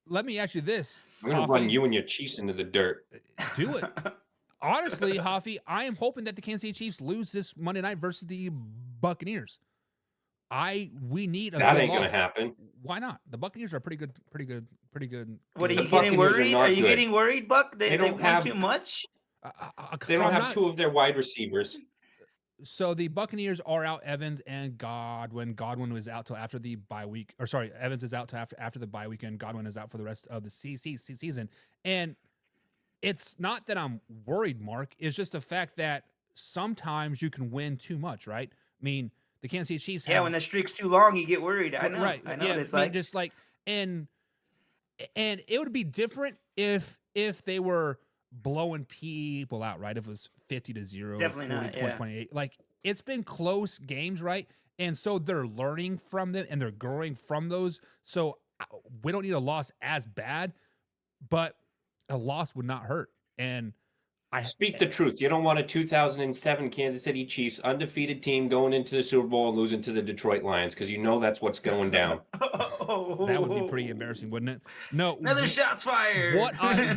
let me ask you this. I'm going to Hoffy. run you and your Chiefs into the dirt. Do it. Honestly, Hoffy, I am hoping that the Kansas City Chiefs lose this Monday night versus the Buccaneers. We need a That good ain't going loss. to happen. Why not? The Buccaneers are pretty good. What are The you getting Buccaneers are worried? not Are you good. getting worried, Buck? They don't won have- too much? They don't I'm have not- two of their wide receivers. So the Buccaneers are out Evans and Godwin. Godwin was out till after the bye week, or sorry, Evans is out till after the bye weekend. Godwin is out for the rest of the season. And it's not that I'm worried, Mark. It's just the fact that sometimes you can win too much, right? I mean, the Kansas City Chiefs. Yeah, when the streak's too long, you get worried. I know. Right. I know. Yeah, It's I mean, like just like and it would be different if they were blowing people out, right? If it was 50-0, Definitely 40, not, 20, yeah. 28. Like it's been close games, right? And so they're learning from them and they're growing from those. So we don't need a loss as bad, but a loss would not hurt. And I Speak the truth. You don't want a 2007 Kansas City Chiefs undefeated team going into the Super Bowl and losing to the Detroit Lions because you know that's what's going down. that would be pretty embarrassing, wouldn't it? No. Another shots fired.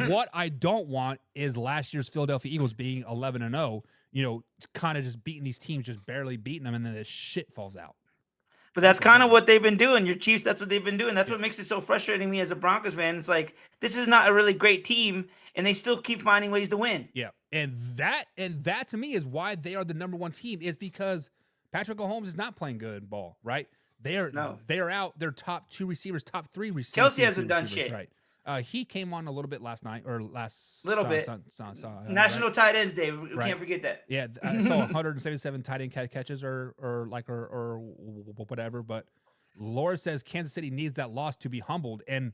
What I don't want is last year's Philadelphia Eagles being 11-0, you know, kind of just beating these teams, just barely beating them, and then this shit falls out. But that's kind of what they've been doing. Your Chiefs, that's what they've been doing. That's what makes it so frustrating me as a Broncos fan. It's like this is not a really great team, and they still keep finding ways to win. Yeah, and that to me is why they are the number one team, is because Patrick Mahomes is not playing good ball, right? They are out their top two receivers, top three receivers. Kelsey hasn't done shit. Right. He came on a little bit last night or last bit. National right? Tight Ends Day. We Right. can't forget that. Yeah, I saw 177 tight end catches or whatever. But Laura says Kansas City needs that loss to be humbled. And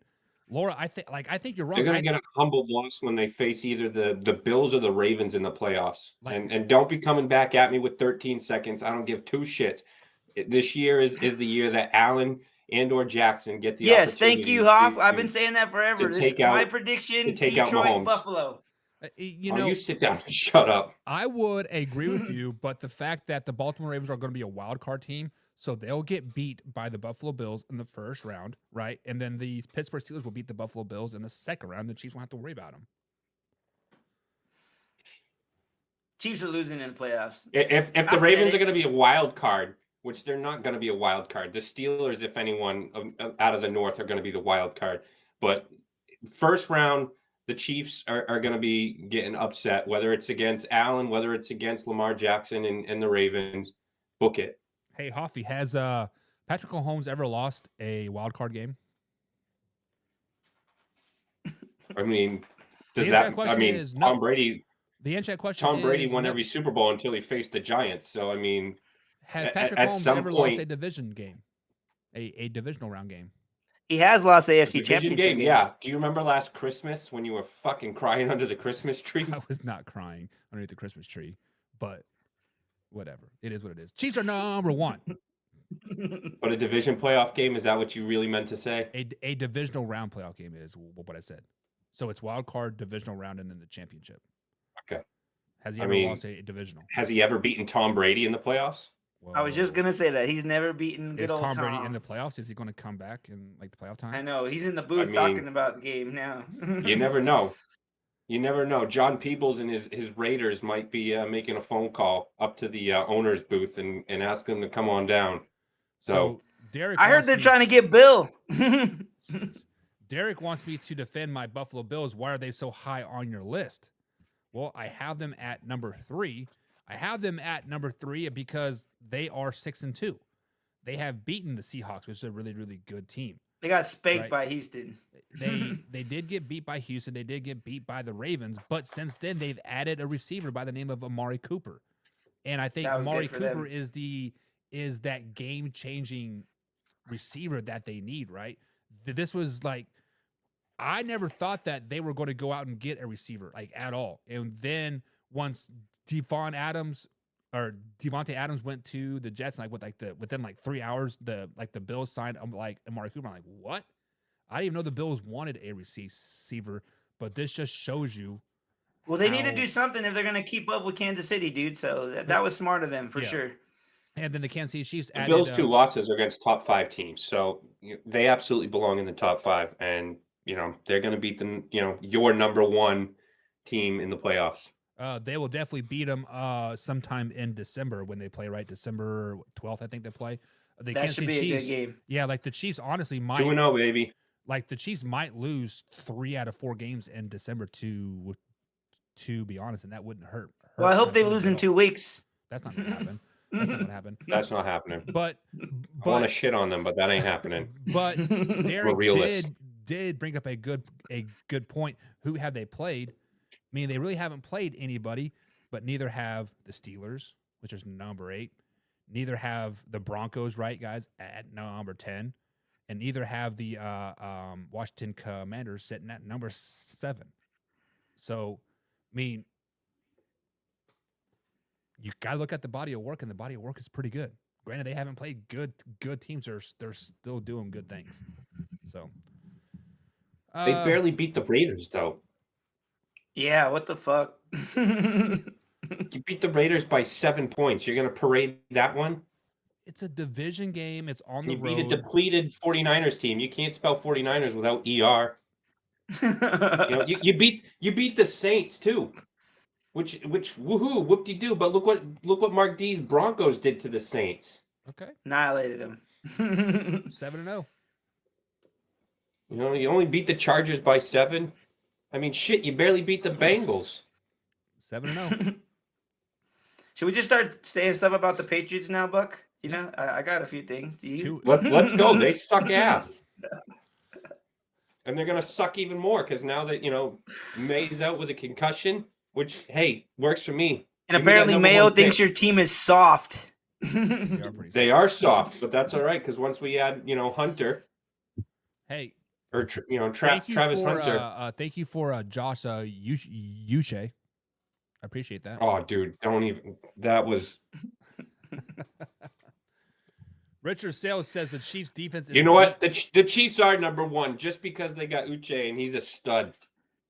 Laura, I think you're wrong. They're going to get a humbled loss when they face either the Bills or the Ravens in the playoffs. Like- And don't be coming back at me with 13 seconds. I don't give two shits. This year is the year that Allen and or Jackson get the Yes, thank opportunity you, Hoff. to- I've been saying that forever. to This is take out- my prediction. to take out Detroit, Mahomes. Buffalo. You Oh, know, you sit down and shut up. I would agree with you, but the fact that the Baltimore Ravens are going to be a wild card team, so they'll get beat by the Buffalo Bills in the first round, right? And then the Pittsburgh Steelers will beat the Buffalo Bills in the second round. The Chiefs won't have to worry about them. Chiefs are losing in the playoffs. If I the said Ravens it. are going to be a wild card, which they're not going to be a wild card, the Steelers, if anyone out of the North, are going to be the wild card. But first round, the Chiefs are going to be getting upset, whether it's against Allen, whether it's against Lamar Jackson and the Ravens. Book it. Hey, Hoffy, has Patrick Mahomes ever lost a wild card game? I mean, does The answer to that? that question I mean, is no. Tom Brady. The answer to that question Tom Brady is won no. every Super Bowl until he faced the Giants. So I mean, Has at Patrick at Mahomes some ever lost a point- division game, a divisional round game? He has lost the AFC division Championship game. game. Yeah. Do you remember last Christmas when you were fucking crying under the Christmas tree? I was not crying underneath the Christmas tree, but whatever. It is what it is. Chiefs are number one. But a division playoff game, is that what you really meant to say? A divisional round playoff game is what I said. So it's wild card, divisional round, and then the championship. Okay. Has he I ever mean, lost a divisional? Has he ever beaten Tom Brady in the playoffs? I was just Whoa. gonna say that he's never beaten good Is old Tom Brady in the playoffs? Is he going to come back in like the playoff time? I know he's in the booth mean, talking about the game now. You never know. You never know. John Peebles and his Raiders might be making a phone call up to the owner's booth and ask him to come on down. So Derek, I heard wants they're me- trying to get Bill. Derek wants me to defend my Buffalo Bills. Why are they so high on your list? Well, I have them at number 3. I have them at number 3 because they are 6-2. They have beaten the Seahawks, which is a really, really good team. They got spanked Right. by Houston. They did get beat by Houston. They did get beat by the Ravens, but since then they've added a receiver by the name of Amari Cooper, and I think That was good Amari for Cooper them. is that game changing receiver that they need. Right? This was like, I never thought that they were going to go out and get a receiver like at all, and then once Devontae Adams went to the Jets, like within 3 hours, the Bills signed like Amari Cooper. I'm like, what? I didn't even know the Bills wanted a receiver, but this just shows you. Well, they need to how- do something if they're gonna keep up with Kansas City, dude. So that was smart of them for Yeah. sure. And then the Kansas City Chiefs the added. Bills' 2 losses are against top 5 teams. So they absolutely belong in the top 5. And, they're going to beat them, your number 1 team in the playoffs. They will definitely beat them sometime in December when they play. Right, December 12th, I think they play. The That Kansas should be City a Chiefs. good game. Yeah, like the Chiefs honestly might 2-0, baby. like the Chiefs might lose 3 out of 4 games in December to to be honest, and that wouldn't hurt. Well, I hope my they feelings lose at in all. 2 weeks. That's not gonna happen. That's not gonna happen. That's not happening. But I want to shit on them, but that ain't happening. but Derek realist. did bring up a good point. Who have they played? I mean, they really haven't played anybody, but neither have the Steelers, which is number 8. Neither have the Broncos, right, guys, at number 10, and neither have the Washington Commanders sitting at number 7. So, I mean, you gotta look at the body of work, and the body of work is pretty good. Granted, they haven't played good teams. They're still doing good things. So They barely beat the Raiders, though. Yeah, what the fuck? You beat the Raiders by 7 points. You're going to parade that one? it's a division game. It's on the You road. beat a depleted 49ers team. You can't spell 49ers without ER. You know, you beat the Saints too. Which woohoo, whoop-de-doo. But look what Mark D's Broncos did to the Saints. Okay, Annihilated him. 7-0. You know, you only beat the Chargers by 7. I mean, shit, you barely beat the Bengals. 7-0. Should we just start saying stuff about the Patriots now, Buck? You know, I got a few things. Do you? Let's go. They suck ass. And they're going to suck even more because now that, you know, May's out with a concussion, which, hey, works for me. And Give me that apparently number Mayo one thinks pick. your team is soft. They are soft, but that's all right because once we add, you know, Hunter Hey, or, you know, thank you Travis for, Hunter. thank you for Josh Uche. I appreciate that. Oh, dude, don't even. That was. Richard Sales says the Chiefs defense is You know what? elite. The Chiefs are number 1 just because they got Uche and he's a stud.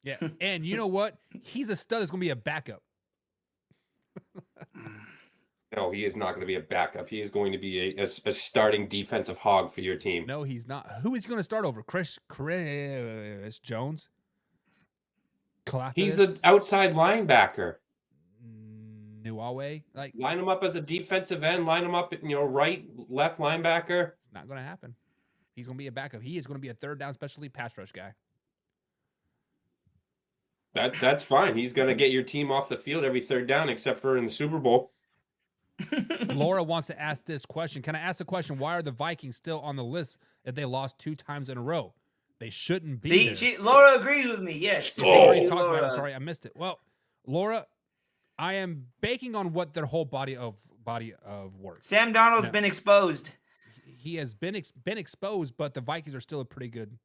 Yeah, and you know what? He's a stud. That's going to be a backup. No, he is not going to be a backup. He is going to be a starting defensive hog for your team. No, he's not. Who is he going to start over? Chris Jones? He's the outside linebacker. Nuawe? Like, Line him up as a defensive end. Line him up at, you know, right, left linebacker. it's not going to happen. He's going to be a backup. He is going to be a third down specialty pass rush guy. That's fine. He's going to get your team off the field every third down, except for in the Super Bowl. Laura wants to ask this question. Can I ask the question? Why are the Vikings still on the list if they lost 2 times in a row? They shouldn't be there. Laura agrees with me. Yes. We already Oh, talked about it. Laura. Sorry, I missed it. Well, Laura, I am banking on what their whole body of work. Sam Donald's No. been exposed. He has been exposed, but the Vikings are still a pretty good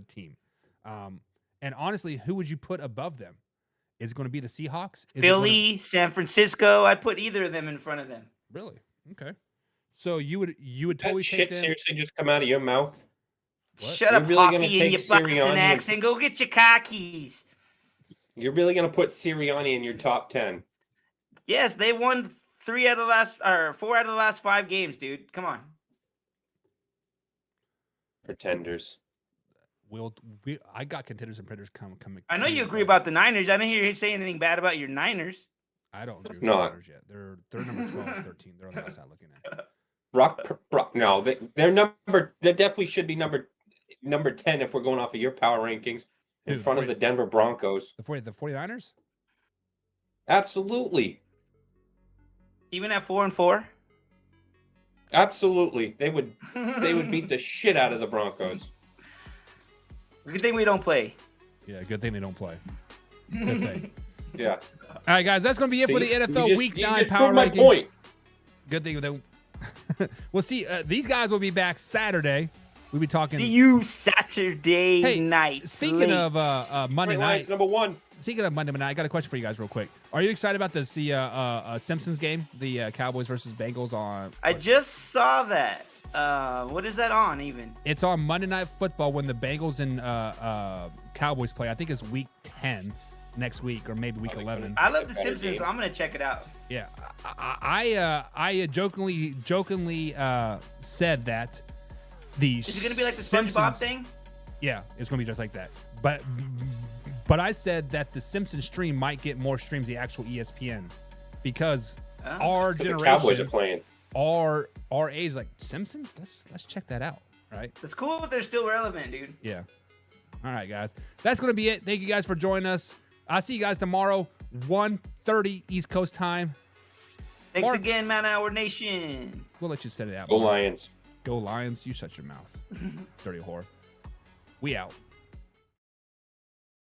team. And honestly, who would you put above them? Is it going to be the Seahawks? Is it Philly, San Francisco. I'd put either of them in front of them. really? Okay. So you would That totally take shit them. seriously just come out of your mouth? What? Shut You're up, really gonna Hoppy, and take your Buxton Sirianni and- accent. Go get your car keys. You're really going to put Sirianni in your top 10? Yes, they won 4 out of the last 5 games, dude. Come on. Pretenders. I got contenders and predators coming. I know you agree about the Niners. I didn't hear you say anything bad about your Niners. I don't agree with not. the Niners yet. They're number 12, 13. They're on the outside looking at. Brock, no, they definitely should be number 10 if we're going off of your power rankings in Who, front of the Denver Broncos. The 49ers? Absolutely. Even at 4-4. Absolutely. They would beat the shit out of the Broncos. Good thing we don't play. Yeah, good thing they don't play. Good thing. Yeah. All right, guys, that's going to be it for the See? NFL You Week just 9 power proved my rankings. point. Good thing they don't. We'll see. These guys will be back Saturday. We'll be talking. See you Saturday Hey, night. Speaking late. of Monday Great night, Lions, number 1. speaking of Monday night, I got a question for you guys real quick. Are you excited about this Simpsons game, the Cowboys versus Bengals on? I just saw that. What is that on even? It's on Monday Night Football when the Bengals and Cowboys play. I think it's week 10 next week or maybe week 11. I love the Better Simpsons, game. so I'm gonna check it out. Yeah, I jokingly said that the Is it gonna be like the Simpsons, SpongeBob thing? Yeah, it's gonna be just like that. But I said that the Simpsons stream might get more streams than the actual ESPN because our The Cowboys are generation, playing. our age, like Simpsons. Let's check that out, right? It's cool, but they're still relevant, dude. Yeah. All right, guys. That's going to be it. Thank you guys for joining us. I'll see you guys tomorrow, 1:30 East Coast time. Thanks Mark- again, Man Hour Nation. We'll let you set it out. Go Mark. Lions. Go Lions. You shut your mouth. Dirty whore. We out.